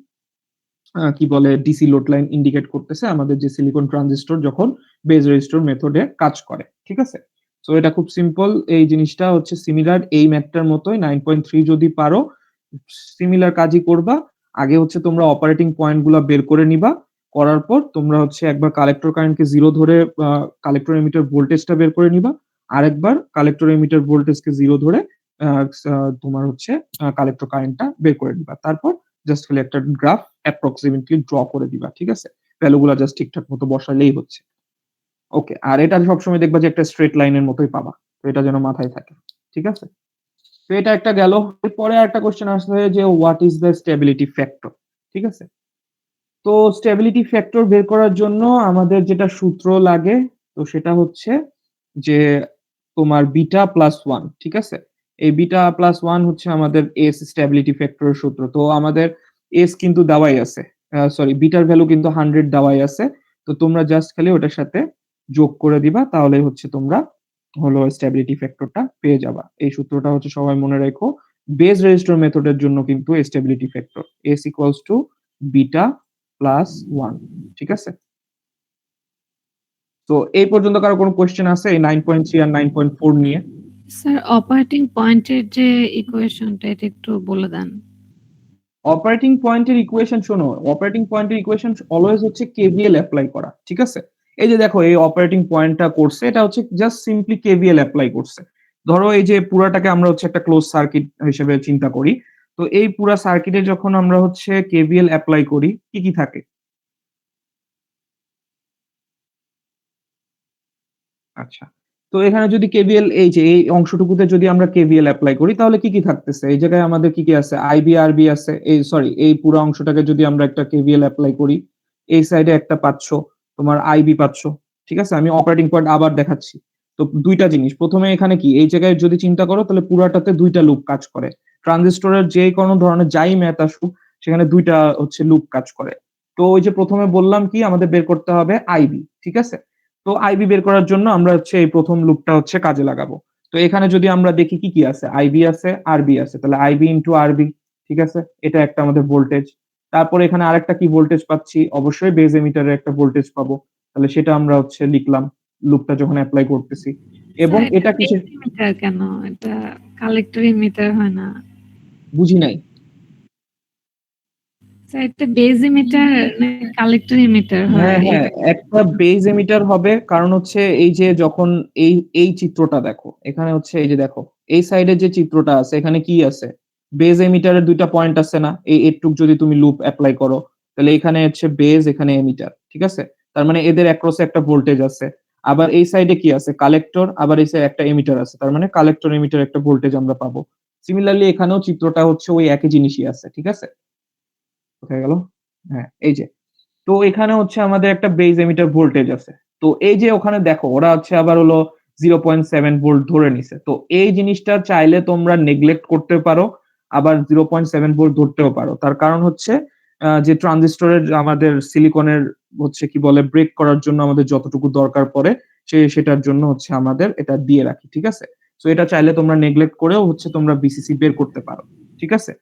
কি বলে ডিসি লোড লাইন ইন্ডিকেট করতেছে আমাদের যে সিলিকন ট্রানজিস্টর যখন বেজ রেজিস্টর মেথডে কাজ করে। ঠিক আছে? সো এটা খুব সিম্পল। এই জিনিসটা হচ্ছে সিমিলার এই ম্যাথটার মতোই 9.3 যদি পারো সিমিলার কাজই করবা। আগে হচ্ছে তোমরা অপারেটিং পয়েন্ট গুলা বের করে নিবা। করার পর তোমরা হচ্ছে একবার কালেক্টর কারেন্টকে 0 ধরে কালেক্টর এমিটার ভোল্টেজটা বের করে নিবা। আরেকবার কালেক্টর এমিটার ভোল্টেজকে 0 ধরে আ সা তোমার হচ্ছে কালেক্টর কারেন্টটা বের করে নিবা। তারপর জাস্ট খালি একটা গ্রাফ অ্যাপ্রক্সিমেটলি ড্র করে দিবা। ঠিক আছে? ভ্যালু গুলা জাস্ট ঠিকঠাক মতো বসাইলেই হচ্ছে। ওকে। আর এটা সবসময় দেখবা যে একটা স্ট্রেইট লাইনের মতোই পাবা। তো এটা যেন মাথায় থাকে। ঠিক আছে? তো এটা একটা গেল। এরপরে আরেকটা কোয়েশ্চেন আসছে যে what is the stability factor? ঠিক আছে? তো স্টেবিলিটি ফ্যাক্টর বের করার জন্য আমাদের যেটা সূত্র লাগে তো সেটা হচ্ছে যে তোমার বিটা প্লাস 1 ঠিক আছে? এই বিটা প্লাস 1 হচ্ছে আমাদের এস স্টেবিলিটি ফ্যাক্টরের সূত্র। তো আমাদের এস কিন্তু দেওয়াই আছে। সরি বিটার ভ্যালু কিন্তু 100 দেওয়াই আছে। তো তোমরা জাস্ট খালি ওটার সাথে যোগ করে দিবা তাহলেই হচ্ছে তোমরা হলো স্টেবিলিটি ফ্যাক্টরটা পেয়ে যাবা। এই সূত্রটা হচ্ছে সবাই মনে রেখো। বেস রেজিস্টর মেথডের জন্য কিন্তু stability factor S equals to beta plus 1 ঠিক আছে? তো এই পর্যন্ত কারো কোনো কোয়েশ্চেন আছে এই 9.3 আর 9.4 নিয়ে? স্যার অপারেটিং পয়েন্টের যে ইকুয়েশনটা এটা একটু বলে দেন। অপারেটিং পয়েন্টের ইকুয়েশন শোনো, অপারেটিং পয়েন্টের ইকুয়েশন অলওয়েজ হচ্ছে কেভিএল এপ্লাই করা। ঠিক আছে? এই যে দেখো এই অপারেটিং পয়েন্টটা করছে এটা হচ্ছে জাস্ট সিম্পলি কেভিএল এপ্লাই করছে। ধরো এই যে পুরাটাকে আমরা হচ্ছে একটা ক্লোজ সার্কিট হিসেবে চিন্তা করি। তো এই পুরা সার্কিটে যখন আমরা হচ্ছে কেভিএল এপ্লাই করি কি, কি থাকে? আচ্ছা। তো এখানে যদি কেভিএল এই যে এই অংশটুকুতে যদি আমরা কেভিএল এপ্লাই করি তাহলে কি, কি থাকতেছে? এই জায়গায় আমাদের কি, কি আছে? আইবি, আরবি আছে। এই সরি এই পুরো অংশটাকে যদি আমরা একটা কেভিএল এপ্লাই করি, এই সাইডে একটা পাচ্ছ, তোমার আইবি পাচ্ছ। ঠিক আছে? আমি অপারেটিং পয়েন্ট আবার দেখাচ্ছি। তো ২ টা জিনিস। ১ম এ এখানে কি? এই জায়গায় যদি চিন্তা করো তাহলে পুরাটাতে ২ টা লুপ কাজ করে। ট্রানজিস্টরের যে কোনো ধরনের যাই ম্যাথ আসুক সেখানে ২ টা হচ্ছে লুপ কাজ করে। তো ওই যে ১ম এ বললাম কি আমাদের বের করতে হবে আইবি। ঠিক আছে? তো আইবি বের করার জন্য আমরা হচ্ছে এই ১ম লুপটা হচ্ছে কাজে লাগাবো। তো এখানে যদি আমরা দেখি কি আছে? আইবি আছে, আরবি আছে। তাহলে আইবি ইনটু আরবি। ঠিক আছে? এটা একটা আমাদের ভোল্টেজ। তারপরে এখানে আরেকটা কি ভোল্টেজ পাচ্ছি, অবশ্যই বেজ এমিটারে একটা ভোল্টেজ পাবো, তাহলে সেটা আমরা হচ্ছে লিখলাম লুপটা যখন অ্যাপ্লাই করতেছি। এবং স্যার এটা কিসের, বেস এমিটার কেন? এটা কালেক্টর এমিটার হয় না? বুঝি নাই। স্যার এটা বেস এমিটার না কালেক্টর এমিটার হয়? হ্যাঁ হ্যাঁ, একটা বেজ এমিটার হবে, কারণ হচ্ছে এই যে যখন এই এই চিত্রটা দেখো, এখানে হচ্ছে এই যে দেখো এই সাইডে যে চিত্রটা আছে, এখানে কি আছে, বেজ এমিটারের দুইটা পয়েন্ট আছে না, এই এটুক যদি তুমি লুপ অ্যাপ্লাই করো, তাহলে এখানে হচ্ছে বেজ, এখানে এমিটার, ঠিক আছে? তার মানে এদের অ্যাক্রসে একটা ভোল্টেজ আছে। আবার এই সাইডে কি আছে, কালেক্টর, আবার এই সাইডে একটা এমিটার আছে, তার মানে কালেক্টর এমিটার একটা ভোল্টেজ আমরা পাবো। সিমিলারলি এখানেও চিত্রটা হচ্ছে ওই একই জিনিসই আছে, ঠিক আছে? কোথায় গেল? হ্যাঁ, এই যে, তো এখানে হচ্ছে আমাদের একটা বেজ এমিটার ভোল্টেজ আছে। তো এই যে ওখানে দেখো ওরা হচ্ছে আবার হলো 0.7 ভোল্ট ধরে নিছে। তো এই জিনিসটা চাইলে তোমরা নেগলেক্ট করতে পারো, আবার 0.7 ভোল্ট ধরতেও পারো। তার কারণ হচ্ছে যে ট্রানজিস্টরের আমাদের সিলিকনের হচ্ছে কি বলে ব্রেক করার জন্য আমাদের যতটুকু দরকার পড়ে সেটার জন্য হচ্ছে আমাদের এটা দিয়ে রাখি, ঠিক আছে? তো এটা চাইলে তোমরা নেগলেক্ট করেও হচ্ছে তোমরা বিসিসি বের করতে পারো, ঠিক আছে?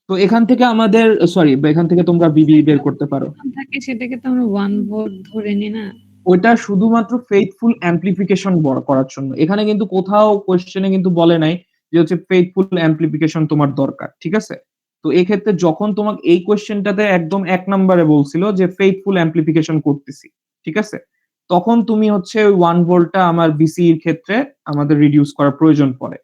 তো এখান থেকে আমাদের সরি, এখান থেকে তোমরা বিবি বের করতে পারো। থাকে সেটাকে তো আমরা 1 ভোল্ট ধরে নিই না? ওইটা শুধুমাত্র ফেইথফুল অ্যাম্প্লিফিকেশন করার জন্য। এখানে কিন্তু কোথাও কোয়েশ্চেনে কিন্তু বলে নাই যে হচ্ছে ফেইথফুল অ্যাম্প্লিফিকেশন তোমার দরকার, ঠিক আছে? তো এক্ষেত্রে যখন তোমাকে এই কোয়েশ্চেনটাতে একদম ১ নম্বরে বলছিল যে ফেইথফুল অ্যাম্প্লিফিকেশন করতেছি, ঠিক আছে? তখন তুমি হচ্ছে ওই 1 ভোল্টটা আমার বিসি এর ক্ষেত্রে আমাদের রিডিউস করার প্রয়োজন পড়ে।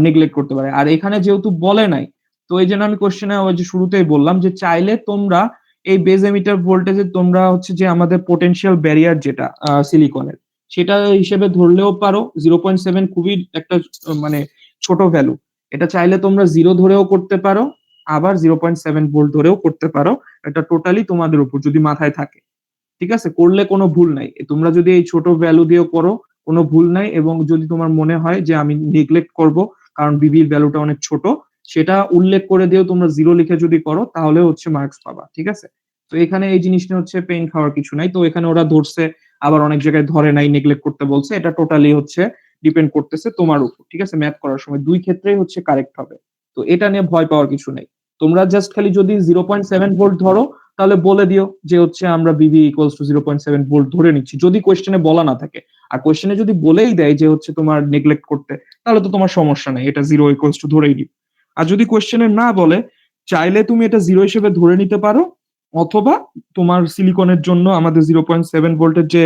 নেগলেক্ট করতে পারে। আর এখানে যেহেতু বলে নাই, তো এইজন্য আমি কোয়েশ্চেনে ওই যে শুরুতেই বললাম যে চাইলে তোমরা এই বেজ এমিটার ভোল্টেজে তোমরা হচ্ছে যে আমাদের পোটেনশিয়াল ব্যারিয়ার যেটা সিলিকনের, সেটা হিসেবে ধরলেও পারো। 0.7 খুবই একটা মানে ছোট ভ্যালু। এটা চাইলে তোমরা 0 ধরেও করতে পারো, আবার 0.7 ভোল্ট ধরেও করতে পারো। এটা টোটালি তোমাদের উপর, যদি মাথায় থাকে। ঠিক আছে? করলে কোনো ভুল নাই। তোমরা যদি এই ছোট ভ্যালু দিয়েও করো, কোনো ভুল নাই। এবং যদি তোমার মনে হয় যে আমি নেগলেক্ট করব কারণ বিবির ভ্যালুটা অনেক ছোট, সেটা উল্লেখ করে দিয়েও তোমরা 0 লিখে যদি করো তাহলে হচ্ছে মার্কস পাবা। ঠিক আছে? তো এখানে এই জিনিসটা হচ্ছে পেইন খাওয়ার কিছু নাই। তো এখানে ওরা ধরছে, আবার অনেক জায়গায় ধরে নাই, নেগলেক্ট করতে বলছে। এটা টোটালি হচ্ছে ডিপেন্ড করতেছে তোমার উপর। ঠিক আছে? ম্যাথ করার সময় ২ ক্ষেত্রেই হচ্ছে কারেক্ট হবে। তো এটা নিয়ে ভয় পাওয়ার কিছু নাই। তোমরা জাস্ট খালি যদি 0.7 ভোল্ট ধরো তাহলে বলে দিও যে হচ্ছে আমরা বিবি ইকুয়ালস টু 0.7 ভোল্ট ধরে নিচ্ছি, যদি কোয়েশ্চেনে বলা না থাকে। আর কোয়েশ্চেনে যদি বলেই দেয় যে হচ্ছে তোমার নেগলেক্ট করতে, তাহলে তো তোমার সমস্যা নাই, এটা 0 ইকুয়ালস টু ধরেই দিও। আর যদি কোয়েশ্চেনে না বলে, চাইলে তুমি এটা 0 হিসেবে ধরে নিতে পারো, অথবা তোমার সিলিকনের জন্য আমাদের 0.7 ভোল্টের যে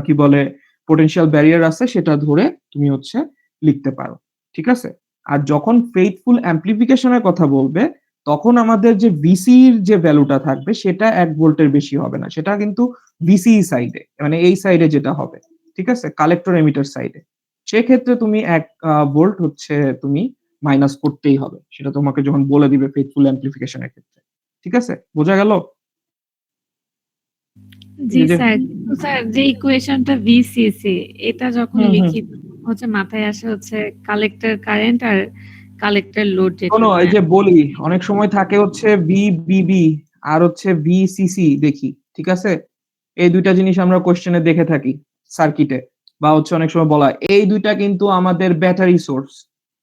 কি বলে পোটেনশিয়াল ব্যারিয়ার আছে সেটা ধরে তুমি হচ্ছে লিখতে পারো। ঠিক আছে? আর যখন ফেইথফুল অ্যাম্প্লিফিকেশনের কথা বলবে, তখন আমাদের যে ভিসির যে ভ্যালুটা থাকবে সেটা 1 ভোল্টের বেশি হবে না। সেটা কিন্তু ভিসিই সাইডে, মানে এই সাইডে যেটা হবে। ঠিক আছে? কালেক্টর এমিটার সাইডে। সেক্ষেত্রে তুমি 1 ভোল্ট হচ্ছে তুমি মাইনাস করতেই হবে। সেটা তোমাকে যখন বলে দিবে ফেইথফুল অ্যাম্প্লিফিকেশনের ক্ষেত্রে। ঠিক আছে? বোঝা গেল? জি এই যে স্যার। কিন্তু স্যার যে ইকুয়েশনটা ভিসিসি এটা যখন হুম, হুম। লিখি হচ্ছে মাথায় আসে হচ্ছে কালেক্টর কারেন্ট আর কালেক্টর লোড যেটা। শোনো, এই যে বলি, অনেক সময় থাকে হচ্ছে ভিবিবি আর হচ্ছে ভিসিসি দেখি। ঠিক আছে? এই দুইটা জিনিস আমরা কোশ্চেনে দেখে থাকি সার্কিটে, বা হচ্ছে অনেক সময় বলা হয়। এই দুইটা কিন্তু আমাদের ব্যাটারি সোর্স।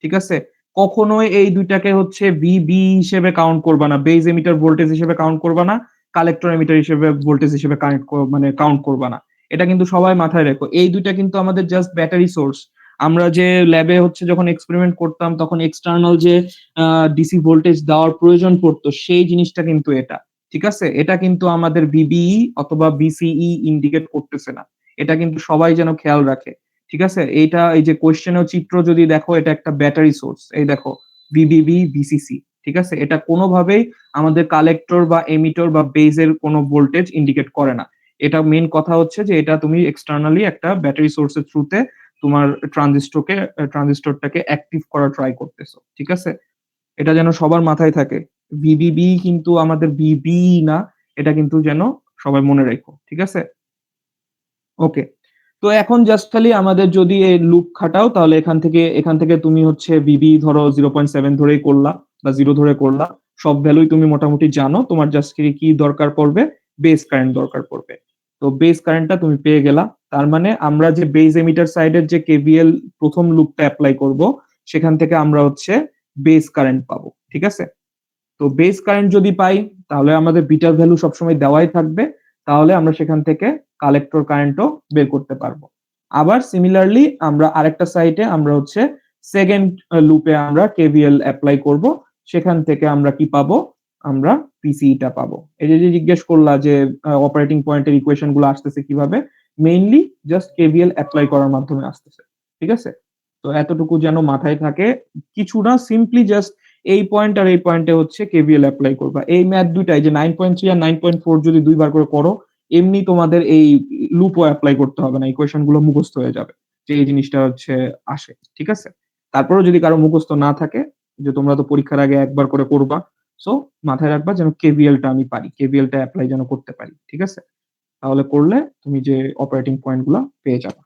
ঠিক আছে? কখনোই এই দুইটাকে হচ্ছে ভিবি হিসেবে কাউন্ট করবা না, বেজ এমিটার ভোল্টেজ হিসেবে কাউন্ট করবা না, কালেক্টর এমিটার হিসেবে ভোল্টেজ হিসেবে মানে কাউন্ট করবা না। এটা কিন্তু সবাই মাথায় রেখো। এই দুইটা কিন্তু আমাদের জাস্ট ব্যাটারি সোর্স। আমরা যে ল্যাবে হচ্ছে যখন এক্সপেরিমেন্ট করতাম তখন এক্সটার্নাল যে ডিসি ভোল্টেজ দেওয়ার প্রয়োজন পড়তো, সেই জিনিসটা কিন্তু এটা। ঠিক আছে? এটা কিন্তু আমাদের বিবিই অথবা বিসিই ইন্ডিকেট করতেছে না। এটা কিন্তু সবাই যেন খেয়াল রাখে। ঠিক আছে? এইটা এই যে কোয়েশ্চেনের চিত্র যদি দেখো, এটা একটা ব্যাটারি সোর্স। এই দেখো, ভিবিবি, ভিসিসি। ঠিক আছে? এটা কোনোভাবেই আমাদের কালেক্টর বা এমিটর বা বেজের কোনো ভোল্টেজ ইন্ডিকেট করে না। এটা মেইন কথা হচ্ছে যে এটা তুমি এক্সটার্নালি একটা ব্যাটারি সোর্সের থ্রুতে তোমার ট্রানজিস্টরটাকে অ্যাক্টিভ করা ট্রাই করতেছো। ঠিক আছে? এটা যেন সবার মাথায় থাকে। ভিবিবি কিন্তু আমাদের বিবি না, এটা কিন্তু যেন সবাই মনে রেখো। ঠিক আছে? ওকে। তো এখন জাস্ট খালি আমাদের যদি এই লুপ খাটাও, তাহলে এখান থেকে তুমি হচ্ছে বিবি ধরো 0.7 ধরেই করলা বা 0 ধরে করলা। সব ভ্যালুই তুমি মোটামুটি জানো। তোমার জাস্ট কি দরকার পড়বে? বেস কারেন্ট দরকার পড়বে। তো বেস কারেন্টটা তুমি পেয়ে গেলা। তার মানে আমরা যে বেজ এমিটার সাইডের যে কেভিএল প্রথম লুপটা এপ্লাই করব, সেখান থেকে আমরা হচ্ছে বেস কারেন্ট পাবো। ঠিক আছে? তো তো বেস কারেন্ট যদি পাই তাহলে আমাদের বিটার ভ্যালু সবসময় দেওয়াই থাকবে, তাহলে আমরা সেখান থেকে কালেক্টর কারেন্টও বের করতে পারবো। আবার সিমিলারলি আমরা আরেকটা সাইটে আমরা হচ্ছে সেকেন্ড লুপে আমরা কেভিএল অ্যাপ্লাই করব, সেখান থেকে আমরা কি পাবো, আমরা পিসিটা পাবো। এই যে জিজ্ঞেস করলা যে অপারেটিং পয়েন্টের ইকুয়েশন গুলো আসতেছে কিভাবে, মেইনলি জাস্ট কেভিএল অ্যাপ্লাই করার মাধ্যমে আসতেছে। ঠিক আছে, তো এতটুকু যেন মাথায় থাকে, কিছু না, সিম্পলি জাস্ট এই পয়েন্ট আর এই পয়েন্টে হচ্ছে কেভিএল অ্যাপ্লাই করবা। এই ম্যাথ দুইটাই যে 9.3 আর 9.4 যদি দুইবার করে করো, এমনি তোমাদের এই লুপও অ্যাপ্লাই করতে হবে না, ইকুয়েশন গুলো মুখস্থ হয়ে যাবে যে এই জিনিসটা হচ্ছে আসে। ঠিক আছে, তারপরেও যদি কারো মুখস্থ না থাকে, যে তোমরা তো পরীক্ষার আগে একবার করে করবা, সো মাথায় রাখবা যেন কেভিএলটা আমি পারি, কেভিএলটা অ্যাপ্লাই যেন করতে পারি। ঠিক আছে, তাহলে করলে তুমি যে অপারেটিং পয়েন্ট গুলা পেয়ে যাবে।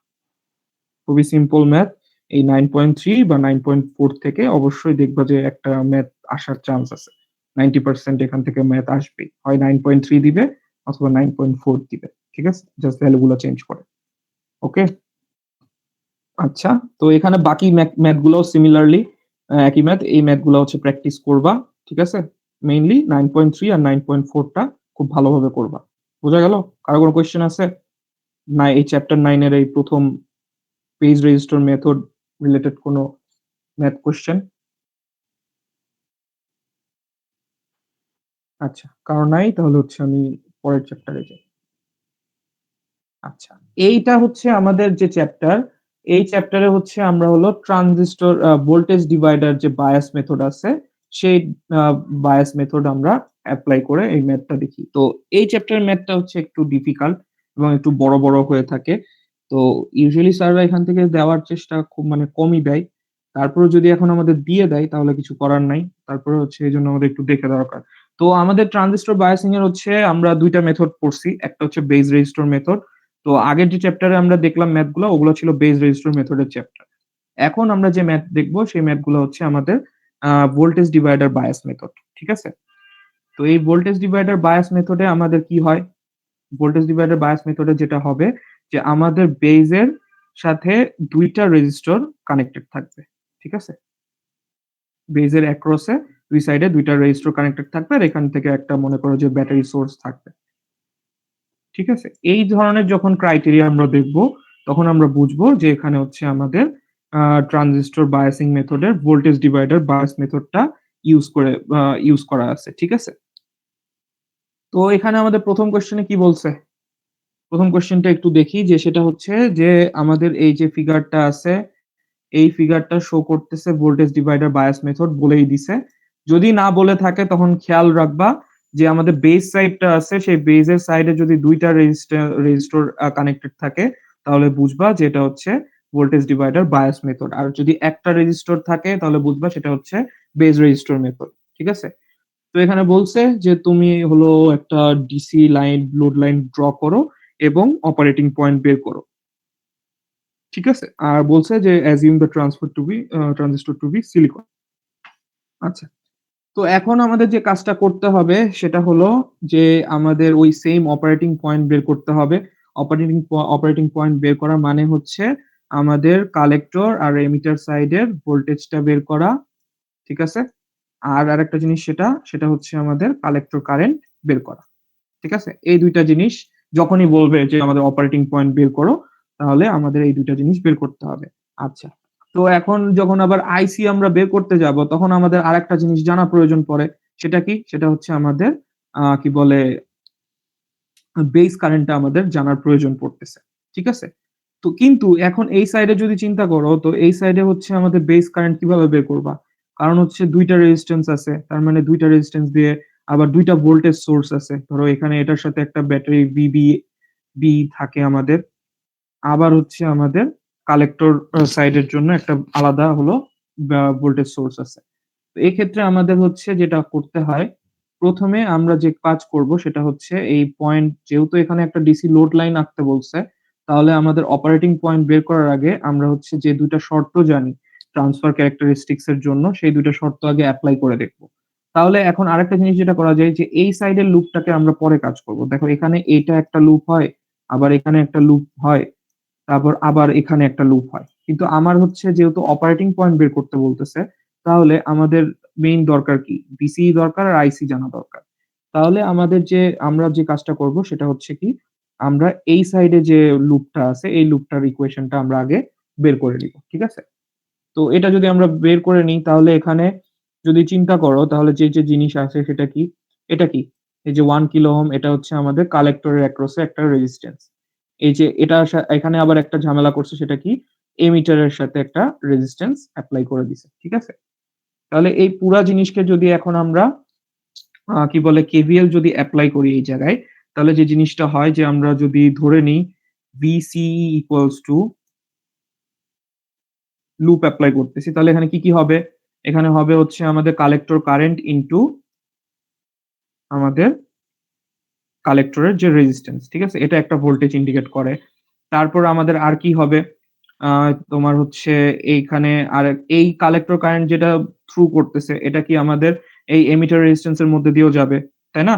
খুবই সিম্পল ম্যাথ। এই 9.3 বা 9.4 থেকে অবশ্যই দেখবা যে একটা ম্যাথ আসার চান্স আছে, 90% এখান থেকে ম্যাথ আসবে, হয় 9.3 দিবে অথবা 9.4 দিবে। ঠিক আছে, জাস্ট ভ্যালু গুলো চেঞ্জ করে। ওকে, আচ্ছা, তো এখানে বাকি ম্যাথ গুলো সিমিলারলি একই ম্যাথ, এই ম্যাথ গুলো হচ্ছে প্র্যাকটিস করবা। ঠিক আছে, মেইনলি 9.3 আর 9.4টা খুব ভালোভাবে করবা। বোঝা গেল? কারো কোনো কোয়েশ্চেন আছে না? এই চ্যাপ্টার 9 এর এই প্রথম পেজ রেজিস্টার মেথড রিলেটেড কোনো ম্যাথ কোয়েশ্চেন? আচ্ছা, কারণ নাই, তাহলে হচ্ছে আমি পরের চ্যাপ্টারে যাই। আচ্ছা, এইটা হচ্ছে আমাদের যে চ্যাপ্টার, এই চ্যাপ্টারে হচ্ছে আমরা হলো ট্রানজিস্টর ভোল্টেজ ডিভাইডার যে বায়াস মেথড আছে, সেই বায়াস মেথড আমরা অ্যাপ্লাই করে এই ম্যাথটা দেখি। তো এই চ্যাপ্টারের ম্যাথটা হচ্ছে একটু ডিফিকাল্ট এবং একটু বড় বড় হয়ে থাকে। তো ইউজুয়ালি স্যাররা এখান থেকে দেওয়ার চেষ্টা খুব মানে কমই দেয়। তারপরে যদি এখন আমাদের দিয়ে দেয় তাহলে কিছু করার নাই। তারপরে হচ্ছে এই জন্য আমাদের একটু দেখে দরকার। তো আমাদের ট্রানজিস্টর বায়াসিং এর হচ্ছে আমরা দুইটা মেথড পড়ছি, একটা হচ্ছে বেস রেজিস্টর মেথড। তো আগের যে চ্যাপ্টারে আমরা দেখলাম ম্যাথগুলো, ওগুলো ছিল বেস রেজিস্টর মেথডের চ্যাপ্টার। এখন আমরা যে ম্যাথ দেখবো সেই ম্যাথগুলো হচ্ছে আমাদের ভোল্টেজ ডিভাইডার বায়াস মেথড। ঠিক আছে, তো এই ভোল্টেজ ডিভাইডার বায়াস মেথডে আমাদের কি হয়, ভোল্টেজ ডিভাইডার বায়াস মেথডে যেটা হবে যে আমাদের বেজের সাথে দুইটা রেজিস্টর কানেক্টেড থাকবে। ঠিক আছে, বেজের অ্যাক্রসে দুই সাইডে দুইটা রেজিস্টর কানেক্টেড থাকবে, আর এখান থেকে একটা মনে করো যে ব্যাটারি সোর্স থাকবে। ঠিক আছে, এই ধরনের যখন ক্রাইটেরিয়া আমরা দেখব, তখন আমরা বুঝবো যে এখানে হচ্ছে আমাদের ট্রানজিস্টর বায়াসিং মেথডের ভোল্টেজ ডিভাইডার বায়াস মেথডটা ইউজ করা আছে। ঠিক আছে, তো এখানে আমাদের প্রথম কোশ্চেনে কি বলছে, প্রথম কোশ্চেনটা একটু দেখি, যে সেটা হচ্ছে যে আমাদের এই যে ফিগারটা আছে, এই ফিগারটা শো করতেছে ভোল্টেজ ডিভাইডার বায়াস মেথড বলেই দিছে। যদি না বলে থাকে তখন খেয়াল রাখবা যে আমাদের বেস সাইডটা আছে, সেই বেসের সাইডে যদি দুইটা রেজিস্টর কানেক্টেড থাকে তাহলে বুঝবা যে এটা হচ্ছে ভোল্টেজ ডিভাইডার বায়াস মেথড, আর যদি একটা রেজিস্টর থাকে তাহলে বুঝবা সেটা হচ্ছে বেস রেজিস্টর মেথড। ঠিক আছে, তো এখানে বলছে যে তুমি হলো একটা DC line load line draw করো এবং অপারেটিং পয়েন্ট বের করো। ঠিক আছে, আর বলছে যে assume the transistor to be silicon. আচ্ছা, তো এখন আমাদের যে কাজটা করতে হবে সেটা হলো যে আমাদের ওই সেম অপারেটিং পয়েন্ট বের করতে হবে। অপারেটিং পয়েন্ট বের করা মানে হচ্ছে আমাদের কালেক্টর আর এমিটার সাইডের ভোল্টেজটা বের করা। ঠিক আছে, আর আরেকটা জিনিস সেটা হচ্ছে আমাদের কালেক্টর কারেন্ট বের করা। ঠিক আছে, এই দুইটা জিনিস যখনই বলবে যে আমাদের অপারেটিং পয়েন্ট বের করো, তাহলে আমাদের এই দুইটা জিনিস বের করতে হবে। আচ্ছা, তো এখন যখন আবার আইসি আমরা বের করতে যাব তখন আমাদের আরেকটা জিনিস জানা প্রয়োজন পড়ে। সেটা কি, সেটা হচ্ছে আমাদের কি বলে বেস কারেন্টটা আমাদের জানার প্রয়োজন পড়তেছে। ঠিক আছে, তো কিন্তু এখন এই সাইডে যদি চিন্তা করো, তো এই সাইডে হচ্ছে আমাদের বেস কারেন্ট কিভাবে বের করবা, কারণ হচ্ছে দুইটা রেজিস্ট্যান্স আছে, তার মানে দুইটা রেজিস্ট্যান্স দিয়ে আবার দুইটা ভোল্টেজ সোর্স আছে। ধরো এখানে এটার সাথে একটা ব্যাটারি বি থাকে আমাদের, আবার হচ্ছে আমাদের কালেক্টর সাইডের জন্য একটা আলাদা হলো ভোল্টেজ সোর্স আছে। তো এই ক্ষেত্রে আমাদের হচ্ছে যেটা করতে হয়, প্রথমে আমরা যে কাজ করব সেটা হচ্ছে এই পয়েন্ট, যেহেতু এখানে একটা ডিসি লোড লাইন আঁকতে বলছে, তাহলে আমাদের অপারেটিং পয়েন্ট বের করার আগে আমরা হচ্ছে যে দুইটা শর্ত জানি ট্রান্সফার ক্যারেক্টারিস্টিক্স এর জন্য, সেই দুইটা শর্ত আগে অ্যাপ্লাই করে দেখব। তাহলে এখন আরেকটা জিনিস যেটা করা যায় যে এই সাইডের লুপটাকে আমরা পরে কাজ করব। দেখো এখানে এটা একটা লুপ হয়, আবার এখানে একটা লুপ হয়, তারপর আবার এখানে একটা লুপ হয়, কিন্তু আমার হচ্ছে যেহেতু অপারেটিং পয়েন্ট বের করতে বলতেছে, তাহলে আমাদের মেইন দরকার কি? VCE দরকার আর IC জানা দরকার। তাহলে আমরা যে কাজটা করব সেটা হচ্ছে কি, আমরা এই সাইডে যে লুপটা আছে এই লুপটার ইকুয়েশনটা আমরা আগে বের করে নিব। ঠিক আছে? তো এটা যদি আমরা বের করে নিই তাহলে এখানে যদি চিন্তা করো তাহলে যে জিনিস আছে সেটা কি? এটা কি? এই যে 1 কিলো ওহম এটা হচ্ছে আমাদের কালেক্টরের অ্যাক্রস এ একটা রেজিস্ট্যান্স। এই যে এখানে আবার একটা ঝামেলা করছে সেটা কি? এমিটারের সাথে একটা রেজিস্ট্যান্স এপ্লাই করে দিছে। ঠিক আছে? তাহলে এই পুরা জিনিসকে যদি এখন আমরা কি বলে KVL যদি এপ্লাই করি এই জায়গায়, তাহলে যে জিনিসটা হয় যে আমরা যদি ধরে নিই VCE equals to loop apply করতেছি তাহলে এখানে কি হবে? এখানে হবে হচ্ছে আমাদের কালেক্টর কারেন্ট ইনটু আমাদের কালেক্টরের যে রেজিস্ট্যান্স, ঠিক আছে? এটা একটা ভোল্টেজ ইন্ডিকেট করে। তারপর আমাদের আর কি হবে? তোমার হচ্ছে এইখানে আর এই কালেক্টর কারেন্ট যেটা থ্রু করতেছে এটা কি আমাদের এই এমিটার রেজিস্ট্যান্স এর মধ্যে দিয়েও যাবে, তাই না?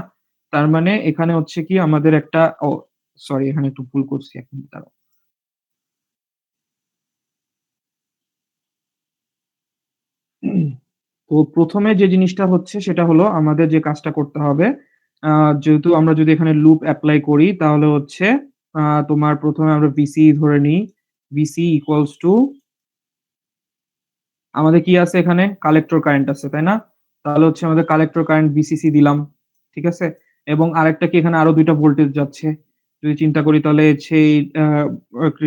তার মানে এখানে হচ্ছে কি আমাদের একটা সরি এখানে একটু ভুল করছি, এক মিনিট দাঁড়াও। তো ১ম এ যে জিনিসটা হচ্ছে সেটা হলো আমাদের যে কাজটা করতে হবে, যেহেতু আমরা যদি এখানে লুপ এপ্লাই করি তাহলে হচ্ছে তোমার ১ম এ আমরা VCE ধরে নিই। VCE ইকুয়ালস টু আমাদের কি আছে এখানে? কালেক্টর কারেন্ট আছে, তাই না? তাহলে হচ্ছে আমাদের কালেক্টর কারেন্ট VCC দিলাম। ঠিক আছে? এবং আরেকটা কি এখানে আরো ২ টা ভোল্টেজ যাচ্ছে। যদি চিন্তা করি তাহলে সেই আ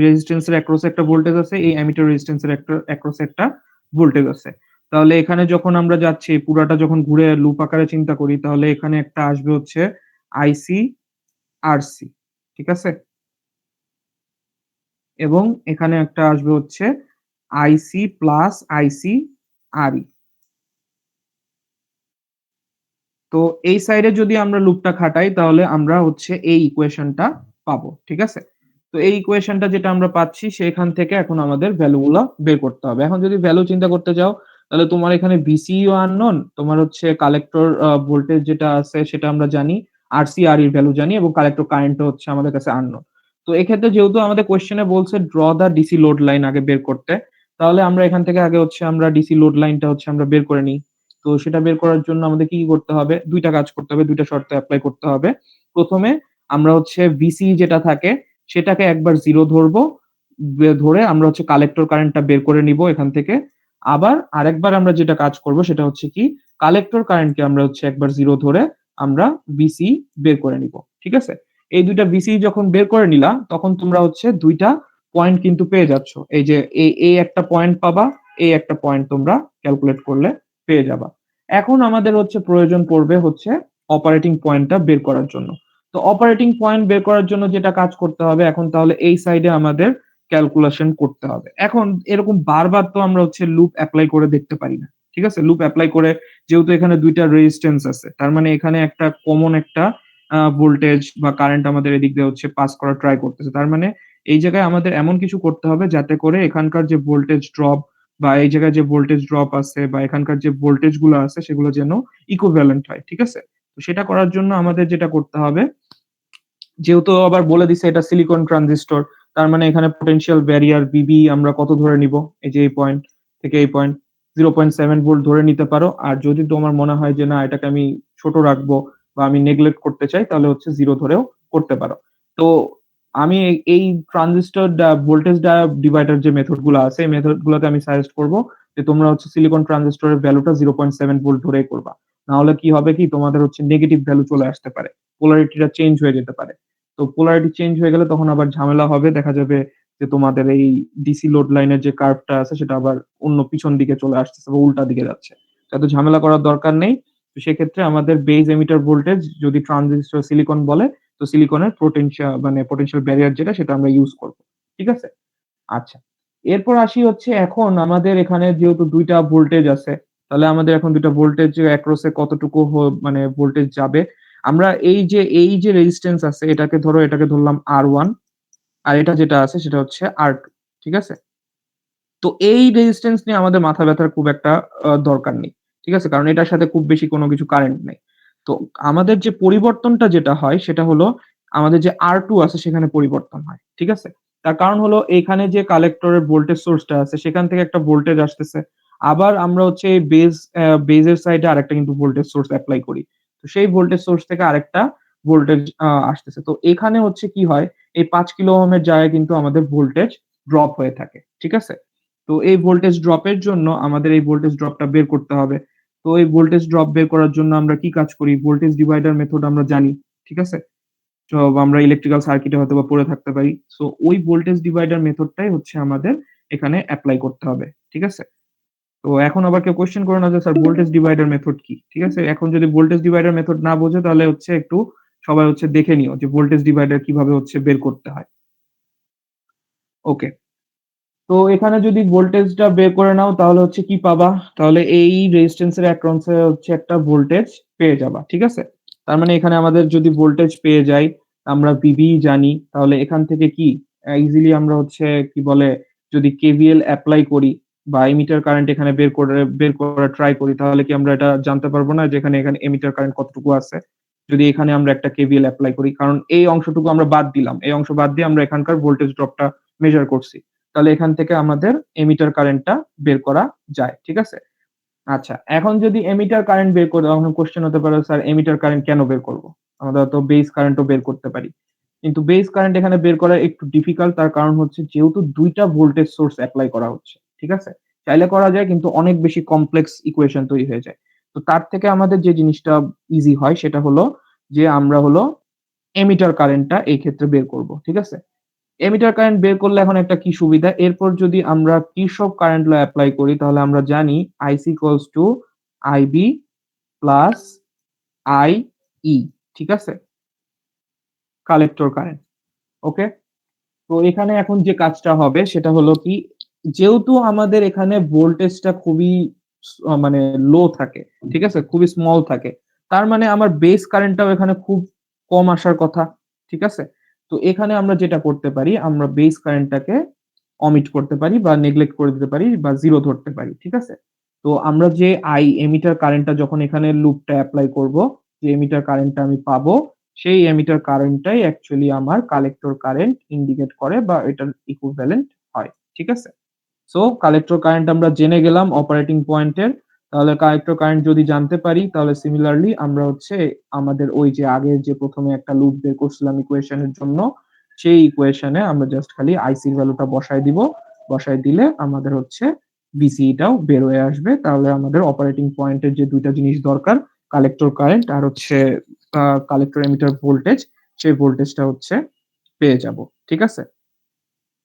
রেজিস্ট্যান্স এর অ্যাক্রস এ একটা ভোল্টেজ আছে, এই অ্যামিটার রেজিস্ট্যান্স এর অ্যাক্রস এ একটা ভোল্টেজ আছে। তাহলে এখানে যখন আমরা যাচ্ছি পুরাটা যখন ঘুরে লুপ আকারে চিন্তা করি তাহলে এখানে একটা আসবে হচ্ছে IC, RC। ঠিক আছে? এবং এখানে একটা আসবে হচ্ছে IC প্লাস IC, RE। তো এই সাইডে যদি আমরা লুপটা খাটাই তাহলে আমরা হচ্ছে এই ইকুয়েশনটা পাবো। ঠিক আছে? তো এই ইকুয়েশনটা যেটা আমরা পাচ্ছি সেখান থেকে এখন আমাদের ভ্যালুগুলা বের করতে হবে। এখন যদি ভ্যালু চিন্তা করতে যাও তাহলে তোমার এখানে VCE ও আননোন, তোমার হচ্ছে কালেক্টর ভোল্টেজ যেটা আছে সেটা আমরা জানি, RC, RE এর ভ্যালু জানি এবং কালেক্টর কারেন্টও হচ্ছে আমাদের কাছে আননোন। তো এক্ষেত্রে যেহেতু আমাদের কোয়েশ্চেনে বলছে draw the DC load line আগে বের করতে, তাহলে আমরা এখান থেকে আগে হচ্ছে আমরা ডিসি লোড লাইনটা হচ্ছে আমরা বের করে নিই। তো সেটা বের করার জন্য আমাদের কি করতে হবে? ২ টা কাজ করতে হবে, ২ টা শর্ত এপ্লাই করতে হবে। ১ম এ আমরা হচ্ছে VCE যেটা থাকে সেটাকে একবার 0 ধরবো। ধরে আমরা হচ্ছে কালেক্টর কারেন্টটা বের করে নিবো এখান থেকে। আবার আরেকবার আমরা যেটা কাজ করব সেটা হচ্ছে কি কালেক্টর কারেন্টকে আমরা হচ্ছে একবার 0 ধরে আমরা VCE বের করে নিবো। ঠিক আছে? এই ২ টা VCE যখন বের করে নিলা তখন তোমরা হচ্ছে ২ টা পয়েন্ট কিন্তু পেয়ে যাচ্ছ। এই যে এই একটা পয়েন্ট পাবা, এই একটা পয়েন্ট তোমরা ক্যালকুলেট করলে পেয়ে যাবা। এখন আমাদের হচ্ছে প্রয়োজন পড়বে হচ্ছে অপারেটিং পয়েন্টটা বের করার জন্য। তো অপারেটিং পয়েন্ট বের করার জন্য যেটা কাজ করতে হবে এখন তাহলে এই সাইডে আমাদের ক্যালকুলেশন করতে হবে। এখন এরকম বারবার তো আমরা হচ্ছে লুপ এপ্লাই করে দেখতে পারি না। ঠিক আছে? লুপ এপ্লাই করে যেহেতু এখানে ২ টা রেজিস্ট্যান্স আছে, তার মানে এখানে একটা কমন একটা ভোল্টেজ বা কারেন্ট আমাদের এদিক দিয়ে হচ্ছে পাস করার ট্রাই করতেছে। তার মানে এই জায়গায় আমাদের এমন কিছু করতে হবে যাতে করে এখানকার যে ভোল্টেজ ড্রপ বা এই জায়গায় যে ভোল্টেজ ড্রপ আছে বা এখানকার যে ভোল্টেজ গুলো আছে সেগুলো যেন ইকুইভ্যালেন্ট হয়। ঠিক আছে? তো সেটা করার জন্য আমাদের যেটা করতে হবে, যেহেতু আবার বলে দিছে এটা সিলিকন ট্রানজিস্টর, তার মানে এখানে পোটেনশিয়াল ব্যারিয়ার BB আমরা কত ধরে নিব? এই যে এই পয়েন্ট থেকে এই পয়েন্ট 0.7 ভোল্ট ধরে নিতে পারো। আর যদি তোমার মনে হয় যে না এটাকে আমি ছোট রাখবো বা আমি নেগলেক্ট করতে চাই তাহলে হচ্ছে 0 ধরেও করতে পারো। তো আমি এই ট্রানজিস্টর ভোল্টেজ ডিভাইডার যে মেথড গুলো আছে এই মেথড গুলোতে আমি সাজেস্ট করব যে তোমরা হচ্ছে সিলিকন ট্রানজিস্টরের ভ্যালুটা 0.7 ভোল্ট ধরেই করবা। না হলে কি হবে কি তোমাদের হচ্ছে নেগেটিভ ভ্যালু চলে আসতে পারে। পোলারিটিটা চেঞ্জ হয়ে যেতে পারে। তো পোলারিটি চেঞ্জ হয়ে গেলে তখন আবার ঝামেলা হবে। দেখা যাবে যে তোমাদের এই ডিসি লোড লাইনের যে কার্ভটা আছে সেটা আবার অন্য পিছন দিকে চলে আসতেছে বা উল্টা দিকে যাচ্ছে। এত ঝামেলা করার দরকার নেই। তো সেক্ষেত্রে আমাদের বেজ এমিটার ভোল্টেজ যদি ট্রানজিস্টর সিলিকন বলে তো সিলিকনের পোটেনশিয়াল ব্যারিয়ার যেটা সেটা আমরা ইউজ করব। ঠিক আছে? আচ্ছা। এরপর আসি হচ্ছে এখন আমাদের এখানে যেহেতু ২ টা ভোল্টেজ আছে, তাহলে আমাদের এখন ২ টা ভোল্টেজ এক্রস এ কতটুকু ভোল্টেজ যাবে। আমরা এই যে রেজিস্ট্যান্স আছে এটাকে ধরলাম R1 আর এটা যেটা আছে সেটা হচ্ছে R2। ঠিক আছে? তো এই রেজিস্ট্যান্স নিয়ে আমাদের মাথা ব্যাথার খুব একটা দরকার নেই। ঠিক আছে? কারণ এটার সাথে খুব বেশি কোনো কিছু কারেন্ট নেই। তো আমাদের যে পরিবর্তনটা যেটা হয় সেটা হলো আমাদের যে R2 আছে সেখানে পরিবর্তন হয়। ঠিক আছে? তার কারণ হলো এখানে যে কালেক্টরের ভোল্টেজ সোর্সটা আছে সেখান থেকে একটা ভোল্টেজ আসতেছে। আবার আমরা হচ্ছে বেজের সাইডে আরেকটা কিন্তু ভোল্টেজ সোর্স এপ্লাই করি। তো সেই ভোল্টেজ সোর্স থেকে আরেকটা ভোল্টেজ আসতেছে। তো এখানে হচ্ছে কি হয়, এই ৫ কিলো ওহমের জায়গায় কিন্তু আমাদের ভোল্টেজ ড্রপ হয়ে থাকে। ঠিক আছে? তো এই ভোল্টেজ ড্রপের জন্য আমাদের এই ভোল্টেজ ড্রপটা বের করতে হবে। তো এই ভোল্টেজ ড্রপ বের করার জন্য আমরা কি কাজ করি? ভোল্টেজ ডিভাইডার মেথড আমরা জানি। ঠিক আছে? তো আমরা ইলেকট্রিক্যাল সার্কিটে হয়তোবা পড়ে থাকতে পারি। সো ওই ভোল্টেজ ডিভাইডার মেথডটাই হচ্ছে আমাদের এখানে এপ্লাই করতে হবে। ঠিক আছে? তো এখন আবার কেউ কোয়েশ্চেন করে না যে স্যার ভোল্টেজ ডিভাইডার মেথড কি? ঠিক আছে? এখন যদি ভোল্টেজ ডিভাইডার মেথড না বোঝো তাহলে হচ্ছে একটু সবাই হচ্ছে দেখে নিও যে ভোল্টেজ ডিভাইডার কিভাবে হচ্ছে বের করতে হয়। ওকে। তো এখানে যদি ভোল্টেজটা বের করে নাও তাহলে হচ্ছে কি পাবা? তাহলে এই রেজিস্ট্যান্স এর অ্যাক্রস এ হচ্ছে একটা ভোল্টেজ পেয়ে যাবা। ঠিক আছে? তার মানে এখানে আমাদের যদি ভোল্টেজ পেয়ে যাই, আমরা VB জানি, তাহলে এখান থেকে কি ইজিলি আমরা হচ্ছে কি বলে যদি KVL এপ্লাই করি বা এমিটার কারেন্ট এখানে বের করার ট্রাই করি তাহলে কি আমরা এটা জানতে পারবো না যে এখানে এমিটার কারেন্ট কতটুকু আছে? যদি এখানে আমরা একটা KVL এপ্লাই করি। কারণ এই অংশটুকু আমরা বাদ দিলাম। এই অংশ বাদ দিয়ে আমরা এখানকার ভোল্টেজ ড্রপটা মেজার করছি। তাহলে এখান থেকে আমাদের এমিটার কারেন্টটা বের করা যায়। ঠিক আছে? আচ্ছা, এখন যদি এমিটার কারেন্ট বের করি তখন কোয়েশ্চেন হতে পারে স্যার এমিটার কারেন্ট কেন বের করব? আমরা তো বেস কারেন্টও বের করতে পারি। কিন্তু বেস কারেন্ট এখানে বের করা একটু ডিফিকাল্ট তার কারণ হচ্ছে যেহেতু ২ টা ভোল্টেজ সোর্স এপ্লাই করা হচ্ছে। ঠিক আছে? চাইলে করা যায় কিন্তু অনেক বেশি কমপ্লেক্স ইকুয়েশন তৈরি হয়ে যায়। তো তার থেকে আমাদের যে জিনিসটা ইজি হয় সেটা হলো যে আমরা হলো এমিটার কারেন্টটা এই ক্ষেত্রে বের করব। ঠিক আছে? এমিটার কারেন্ট বের করলে এখন একটা কি সুবিধা, এরপর যদি আমরা কিরশফ কারেন্ট ল এপ্লাই করি তাহলে আমরা জানি IC equals to IB plus IE। ঠিক আছে? Collector current. ওকে? তো এখানে এখন যে কাজটা হবে সেটা হলো কি, যেহেতু আমাদের এখানে ভোল্টেজটা খুবই মানে লো থাকে, ঠিক আছে? খুবই স্মল থাকে। তার মানে আমার বেস কারেন্টটাও এখানে খুব কম আসার কথা। ঠিক আছে? তো এখানে আমরা যেটা করতে পারি, আমরা বেস কারেন্টটাকে অমিট করতে পারি বা নেগলেক্ট করে দিতে পারি বা 0 ধরতে পারি। ঠিক আছে? তো আমরা যে এমিটার কারেন্টটা যখন এখানে লুপটা এপ্লাই করব, যে এমিটার কারেন্টটা আমি পাবো, সেই এমিটার কারেন্টটাই অ্যাকচুয়ালি আমার কালেক্টর কারেন্ট ইন্ডিকেট করে বা এটার ইকুইভ্যালেন্ট হয়। ঠিক আছে? সো কালেক্টর কারেন্ট আমরা জেনে গেলাম অপারেটিং পয়েন্টের। তাহলে কালেক্টর কারেন্ট যদি জানতে পারি তাহলে সিমিলারলি আমরা হচ্ছে আমাদের ওই যে আগের যে ১ম এ একটা লুপ বের করছিলাম ইকুয়েশনের জন্য, সেই ইকুয়েশনে আমরা জাস্ট খালি আইসি এর ভ্যালুটা বসায় দিব। বসায় দিলে আমাদের হচ্ছে VCE টাও বের হয়ে আসবে। তাহলে আমাদের অপারেটিং পয়েন্টের যে ২ টা জিনিস দরকার, কালেক্টর কারেন্ট আর হচ্ছে কালেক্টর এমিটার ভোল্টেজ, সেই ভোল্টেজটা হচ্ছে পেয়ে যাব। ঠিক আছে?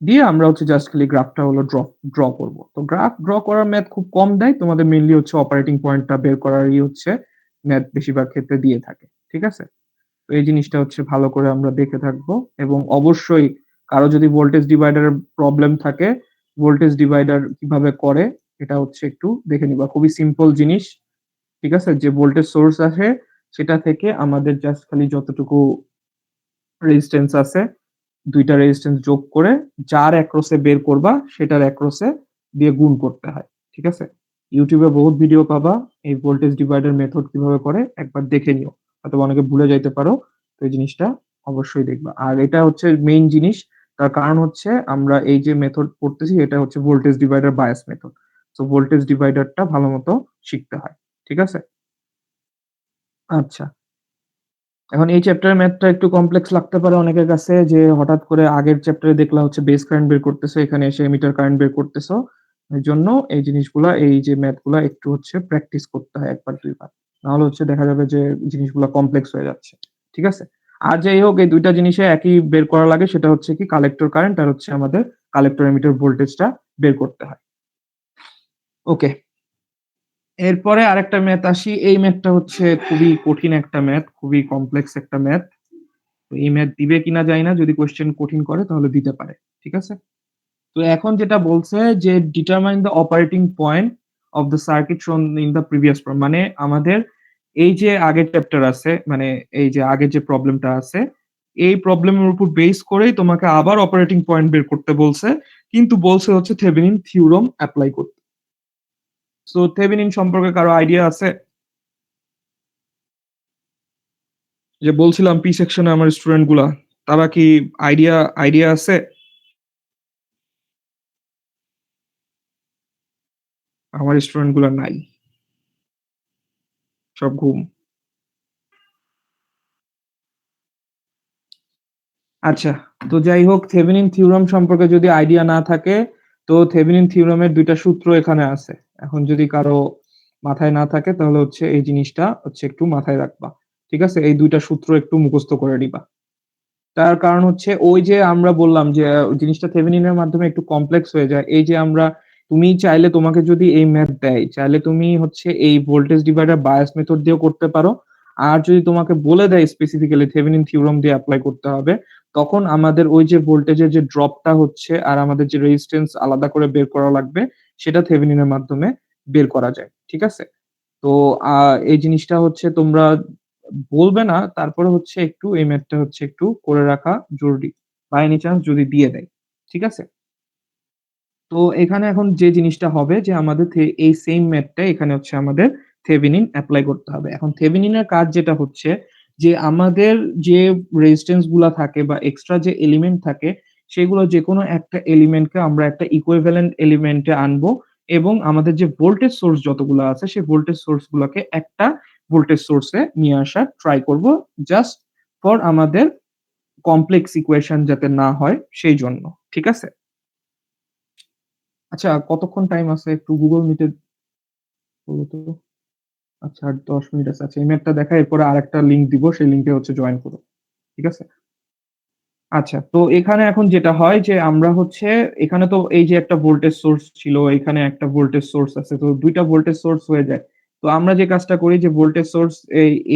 দিয়ে আমরা হচ্ছে জাস্ট খালি গ্রাফটা হলো ড্র করব। তো গ্রাফ ড্র করার ম্যাথ খুব কম দেয়। তোমাদের মেইনলি হচ্ছে অপারেটিং পয়েন্টটা বের করারই হচ্ছে ম্যাথ বেশিরভাগ ক্ষেত্রে দিয়ে থাকে। ঠিক আছে? তো এই জিনিসটা হচ্ছে ভালো করে আমরা দেখে থাকবো এবং অবশ্যই কারো যদি ভোল্টেজ ডিভাইডারের প্রবলেম থাকে, ভোল্টেজ ডিভাইডার কিভাবে করে এটা হচ্ছে একটু দেখে নিবা। খুবই সিম্পল জিনিস। ঠিক আছে? যে ভোল্টেজ সোর্স আসে সেটা থেকে আমাদের জাস্ট খালি যতটুকু রেজিস্ট্যান্স আছে ২ টা রেজিস্ট্যান্স যোগ করে যার অ্যাক্রস এ বের করবা সেটার অ্যাক্রস এ দিয়ে গুণ করতে হয়। ঠিক আছে? YouTube এ বহুত ভিডিও পাবা এই ভোল্টেজ ডিভাইডার মেথড কিভাবে করে একবার দেখে নিও। হয়তোবা অনেকে ভুলে যাইতে পারো। তো এই জিনিসটা অবশ্যই দেখবা। আর এটা হচ্ছে মেইন জিনিস। তার কারণ হচ্ছে আমরা এই যে মেথড পড়তেছি এটা হচ্ছে voltage divider bias method. So voltage ডিভাইডারটা ভালোমতো শিখতে হয়। ঠিক আছে? আচ্ছা। এখন এই চ্যাপ্টারের ম্যাথটা একটু কমপ্লেক্স লাগতে পারে অনেকের কাছে যে হঠাৎ করে আগের চ্যাপ্টারে দেখলা হচ্ছে বেস কারেন্ট বের করতেছো, এখানে এসে এমিটার কারেন্ট বের করতেছো। এজন্য এই জিনিসগুলা এই যে ম্যাথগুলা একটু হচ্ছে প্র্যাকটিস করতে হয় ১ বার ২ বার। নাহলে হচ্ছে দেখা যাবে যে জিনিসগুলা কমপ্লেক্স হয়ে যাচ্ছে। ঠিক আছে? আর যাই হোক এই ২ টা জিনিসে একই বের করা লাগে সেটা হচ্ছে কি কালেক্টর কারেন্ট আর হচ্ছে আমাদের কালেক্টর এমিটার ভোল্টেজটা বের করতে হয়। ওকে। এরপরে আরেকটা ম্যাথ আসি। এই ম্যাথটা হচ্ছে খুবই কঠিন একটা ম্যাথ, খুবই কমপ্লেক্স একটা ম্যাথ। তো এই ম্যাথ দিবে কিনা জানি না। যদি কোয়েশ্চেন কঠিন করে তাহলে দিতে পারে। ঠিক আছে? তো এখন যেটা বলছে যে determine the operating point of the circuit শোন ইন দ্য প্রিভিয়াস প্রবলেম। মানে আমাদের এই যে আগের চ্যাপ্টার আছে, মানে এই যে আগের যে প্রবলেমটা আছে, এই প্রবলেমের উপর বেস করেই তোমাকে আবার অপারেটিং পয়েন্ট বের করতে বলছে। কিন্তু বলছে হচ্ছে থেভেনিন থিওরাম এপ্লাই করতে। সো থেভেনিন সম্পর্কে কারো আইডিয়া আছে? যে বলছিলাম পি সেকশনে আমার স্টুডেন্ট গুলা, তারা কি আইডিয়া আছে? আমার স্টুডেন্ট গুলা নাই, সব ঘুম। আচ্ছা, তো যাই হোক, থেভেনিন থিওরাম সম্পর্কে যদি আইডিয়া না থাকে, তো থেভেনিন থিওরামের ২ টা সূত্র এখানে আছে। এখন যদি কারো মাথায় না থাকে তাহলে হচ্ছে এই জিনিসটা হচ্ছে একটু মাথায় রাখবা। ঠিক আছে? এই ২ টা সূত্র একটু মুখস্থ করে নিবা। তার কারণ হচ্ছে ওই যে আমরা বললাম যে জিনিসটা থেভেনিনের মাধ্যমে একটু কমপ্লেক্স হয়ে যায়। এই যে তুমি চাইলে, তোমাকে যদি এই ম্যাথ দেয়, চাইলে তুমি হচ্ছে এই ভোল্টেজ ডিভাইডার বায়াস মেথড দিয়েও করতে পারো। আর যদি তোমাকে বলে দেয় স্পেসিফিক্যালি থেভেনিন থিওরাম দিয়ে এপ্লাই করতে হবে, তখন আমাদের ওই যে ভোল্টেজের যে ড্রপটা হচ্ছে আর আমাদের যে রেজিস্ট্যান্স আলাদা করে বের করা লাগবে, সেটা থেভেনিনের মাধ্যমে বের করা যায়। ঠিক আছে? তো এই জিনিসটা হচ্ছে তোমরা বলবে না, তারপরে হচ্ছে একটু এই ম্যাথটা হচ্ছে একটু করে রাখা জরুরি। বাই এনি চান্স যদি দিয়ে দেয়। ঠিক আছে? তো এখানে এখন যে জিনিসটা হবে যে আমাদের এই সেইম ম্যাথটা এখানে হচ্ছে আমাদের থেভেনিন এপ্লাই করতে হবে। এখন থেভেনিনের কাজ যেটা হচ্ছে যে আমাদের যে রেজিস্ট্যান্স গুলা থাকে বা এক্সট্রা যে এলিমেন্ট থাকে, সেগুলো যেকোনো একটা এলিমেন্টকে আমরা একটা ইকুইভ্যালেন্ট এলিমেন্টে আনবো এবং আমাদের যে ভোল্টেজ সোর্স যতগুলো আছে সেই ভোল্টেজ সোর্স গুলাকে একটা ভোল্টেজ সোর্সে নিয়ে আসার ট্রাই করব, জাস্ট ফর আমাদের কমপ্লেক্স ইকুয়েশন যাতে না হয় সেই জন্য। ঠিক আছে? আচ্ছা, কতক্ষণ টাইম আছে একটু Google Meet এ বলো তো? আচ্ছা, আর ১০ মিনিট আছে। আচ্ছা, এই ম্যাপটা দেখা, এরপরে আরেকটা লিংক দিব। সেই লিংকে হচ্ছে জয়েন করো। ঠিক আছে? আচ্ছা, তো এখানে এখন যেটা হয় যে আমরা হচ্ছে এখানে তো এই যে একটা ভোল্টেজ সোর্স ছিল, এখানে একটা ভোল্টেজ সোর্স আছে। তো ২ টা ভোল্টেজ সোর্স হয়ে যায়। তো আমরা যে কাজটা করি যে ভোল্টেজ সোর্স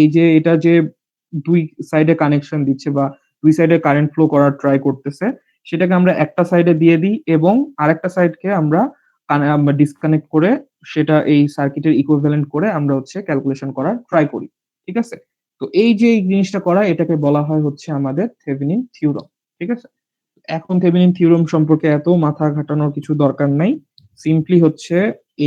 এই যে এটা যে ২ সাইডে কানেকশন দিচ্ছে বা ২ সাইডে কারেন্ট ফ্লো করার ট্রাই করতেছে, সেটাকে আমরা একটা সাইডে দিয়ে দিই এবং আরেকটা সাইডকে আমরা ডিসকানেক্ট করে সেটা এই সার্কিটের ইকুইভ্যালেন্ট করে আমরা হচ্ছে ক্যালকুলেশন করার ট্রাই করি। ঠিক আছে? তো এই যে এই জিনিসটা করা, এটাকে বলা হয় হচ্ছে আমাদের থেভেনিন থিওরাম। ঠিক আছে? এখন থেভেনিন থিওরাম সম্পর্কে এত মাথা ঘাটানোর কিছু দরকার নাই। সিম্পলি হচ্ছে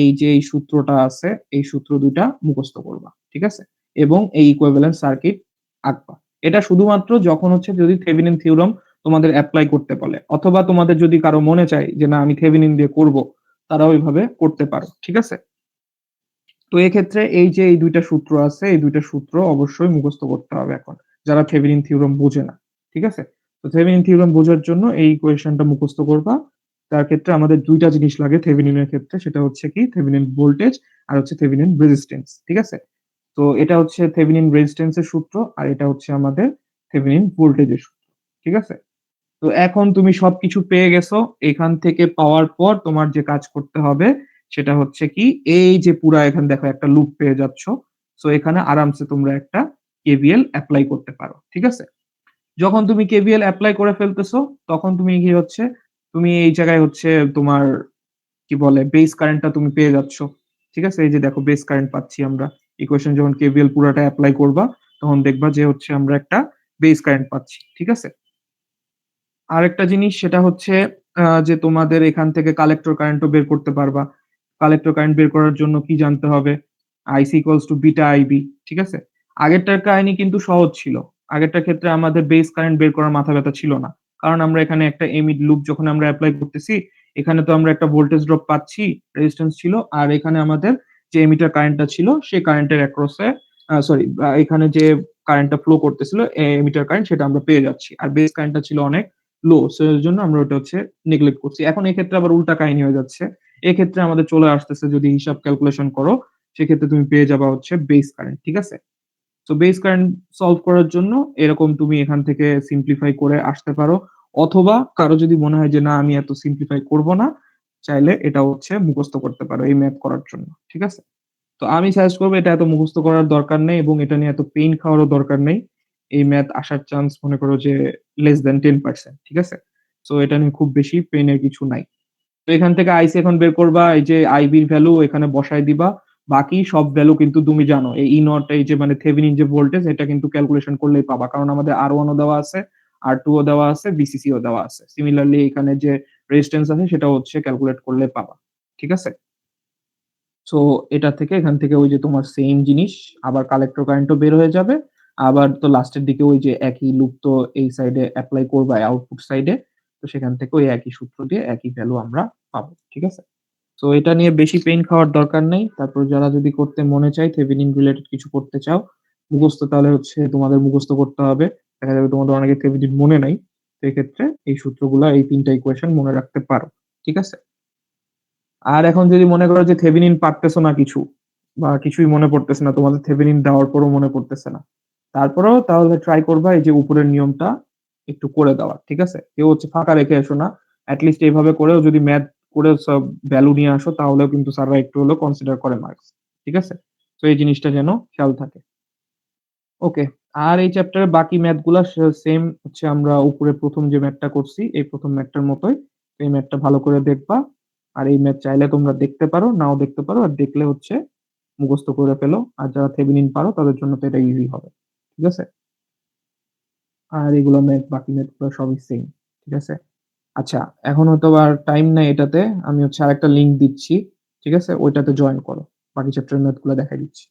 এই যে এই সূত্রটা আছে, এই সূত্র ২ টা মুখস্থ করবা। ঠিক আছে? এবং এই ইকুইভ্যালেন্ট সার্কিট আঁকবা। এটা শুধুমাত্র যখন হচ্ছে যদি থেভেনিন থিওরাম তোমাদের এপ্লাই করতে বলে। অথবা তোমাদের যদি কারো মনে চায় যে না আমি থেভেনিন দিয়ে করব, তারাও এভাবে করতে পারো। ঠিক আছে? তো এক্ষেত্রে এই যে এই ২ টা সূত্র আছে, এই ২ টা সূত্র অবশ্যই মুখস্থ করতে হবে এখন, যারা থেভেনিন থিওরাম বোঝে না। ঠিক আছে? তো থেভেনিন থিওরাম বোঝার জন্য এই ইকুয়েশনটা মুখস্থ করবা। তার ক্ষেত্রে আমাদের ২ টা জিনিস লাগে থেভেনিনের ক্ষেত্রে, সেটা হচ্ছে কি থেভেনিন ভোল্টেজ আর হচ্ছে থেভেনিন রেজিস্ট্যান্স। ঠিক আছে? তো এটা হচ্ছে থেভেনিন রেজিস্ট্যান্স এর সূত্র আর এটা হচ্ছে আমাদের থেভেনিন ভোল্টেজের সূত্র। ঠিক আছে? তো এখন তুমি সবকিছু পেয়ে গেছো। এখান থেকে পাওয়ার পর তোমার যে কাজ করতে হবে সেটা হচ্ছে কি, এই যে পুরা এখানে দেখো একটা লুপ পেয়ে যাচ্ছ। সো এখানে আরামসে তোমরা একটা কেভিএল এপ্লাই করতে পারো। ঠিক আছে? যখন তুমি কেভিএল এপ্লাই করে ফেলতেছো, তখন তুমি কি হচ্ছে, তুমি এই জায়গায় হচ্ছে তোমার কি বলে বেস কারেন্টটা তুমি পেয়ে যাচ্ছ। ঠিক আছে? এই যে দেখো বেস কারেন্ট পাচ্ছি আমরা। ইকুয়েশন যখন কেভিএল পুরাটা এপ্লাই করবা, তখন দেখবা যে হচ্ছে আমরা একটা বেস কারেন্ট পাচ্ছি। ঠিক আছে? আরেকটা জিনিস সেটা হচ্ছে যে তোমাদের এখান থেকে কালেক্টর কারেন্টও বের করতে পারবা। কালেক্টর কারেন্ট বের করার জন্য কি জানতে হবে? IC equals to beta IB। ঠিক আছে? আগেরটার কাহিনী কিন্তু সহজ ছিল। আগেরটার ক্ষেত্রে আমাদের বেস কারেন্ট বের করার মাথা ব্যাথা ছিল না। কারণ আমরা এখানে একটা এমিড লুপ যখন আমরা এপ্লাই করতেছি, এখানে তো আমরা একটা ভোল্টেজ ড্রপ পাচ্ছি, রেজিস্ট্যান্স ছিল। আর এখানে আমাদের যে এমিটার কারেন্টটা ছিল, সেই কারেন্টের অ্যাক্রস এ এখানে যে কারেন্টটা ফ্লো করতেছিল, এমিটার কারেন্ট, সেটা আমরা পেয়ে যাচ্ছি। আর বেস কারেন্টটা ছিল অনেক লো। সো এর জন্য আমরা ওটা হচ্ছে নেগলেক্ট করছি। এখন এক্ষেত্রে আবার উল্টা কাহিনী হয়ে যাচ্ছে। এক্ষেত্রে আমাদের চলে আসতেছে, যদি হিসাব ক্যালকুলেশন করো, সেক্ষেত্রে তুমি পেয়ে যাবা হচ্ছে বেস কারেন্ট। ঠিক আছে? সো বেস কারেন্ট সলভ করার জন্য এরকম তুমি এখান থেকে সিম্পলিফাই করে আসতে পারো। অথবা কারো যদি মনে হয় যে না আমি এত সিম্পলিফাই করব না, চাইলে এটা হচ্ছে মুখস্থ করতে পারো এই ম্যাথ করার জন্য। ঠিক আছে? তো আমি সাজেস্ট করব এটা এত মুখস্থ করার দরকার নেই এবং এটা নিয়ে এত পেইন খাওয়ারও দরকার নেই। এই ম্যাথ আসার চান্স মনে করো যে লেস দ্যান 10%। ঠিক আছে? সো এটা নিয়ে খুব বেশি পেইনের কিছু নাই। তো এখান থেকে আইসি এখন বের করবা, এই যে আইবির ভ্যালু এখানে বসায় দিবা। বাকি সব ভ্যালু কিন্তু তুমি জানো। এই ই নট, এই যে মানে থেভেনিন যে ভোল্টেজ, এটা কিন্তু ক্যালকুলেশন করলেই পাবা। কারণ আমাদের R1 ও দেওয়া আছে, R2 ও দেওয়া আছে, VCC ও দেওয়া আছে। সিমিলারলি এখানে যে রেজিস্ট্যান্স আছে সেটাও হচ্ছে ক্যালকুলেট করলে পাবা। ঠিক আছে? সো এটা থেকে এখান থেকে ওই যে তোমার সেইম জিনিস, আবার কালেক্টর কারেন্টও বের হয়ে যাবে। আবার তো লাস্টের দিকে ওই যে একই লুপ তো এই সাইডে এপ্লাই করবা আউটপুট সাইডে। তো সেখান থেকে ওই একই সূত্র দিয়ে একই ভ্যালু আমরা পাবো। ঠিক আছে? সো এটা নিয়ে বেশি পেইন খাওয়ার দরকার নেই। তারপর যারা যদি করতে মনে চায় থেভেনিন রিলেটেড কিছু করতে চাও, মুখস্থ তাহলে হচ্ছে তোমাদের মুখস্থ করতে হবে। দেখা যাবে তোমাদের অনেকের থেভেনিন মনে নাই। সেক্ষেত্রে এই সূত্রগুলা এই ৩ টা ইকুয়েশন মনে রাখতে পারো। ঠিক আছে? আর এখন যদি মনে করো যে থেভেনিন পারতেছো না কিছু বা কিছুই মনে পড়তেছে না, তোমাদের থেভেনিন দেওয়ার পরও মনে পড়তেছে না। তারপরেও তাহলে ট্রাই করবা এই যে উপরের নিয়মটা একটু করে দেওয়ার। ঠিক আছে? কেউ হচ্ছে ফাঁকা রেখে এসো না। এট লিস্ট এভাবে করেও যদি ম্যাথ করে সব ভ্যালু নিয়ে আসো তাহলেও কিন্তু স্যাররা একটু হলেও কনসিডার করে মার্কস। ঠিক আছে? তো এই জিনিসটা যেন খেয়াল থাকে। ওকে। আর এই চ্যাপ্টারের বাকি ম্যাথ গুলা সেম হচ্ছে আমরা উপরে ১ম যে ম্যাথটা করছি এই ১ম ম্যাথটার মতোই। তো এই ম্যাথটা ভালো করে দেখবা। আর এই ম্যাথ চাইলে তোমরা দেখতে পারো, নাও দেখতে পারো। আর দেখলে হচ্ছে মুখস্থ করে ফেলো। আর যারা থেভেনিন পারো তাদের জন্য তো এটা ইজি হবে। ঠিক আছে? আর এগুলো ম্যাথ বাকি ম্যাথ গুলো সবই সেম। ঠিক আছে? আচ্ছা, এখন হয়তো আর টাইম নাই এটাতে। আমি হচ্ছে আরেকটা লিংক দিচ্ছি। ঠিক আছে? ওইটাতে জয়েন করো। বাকি চ্যাপ্টারের ম্যাথ গুলো দেখাই দিচ্ছি।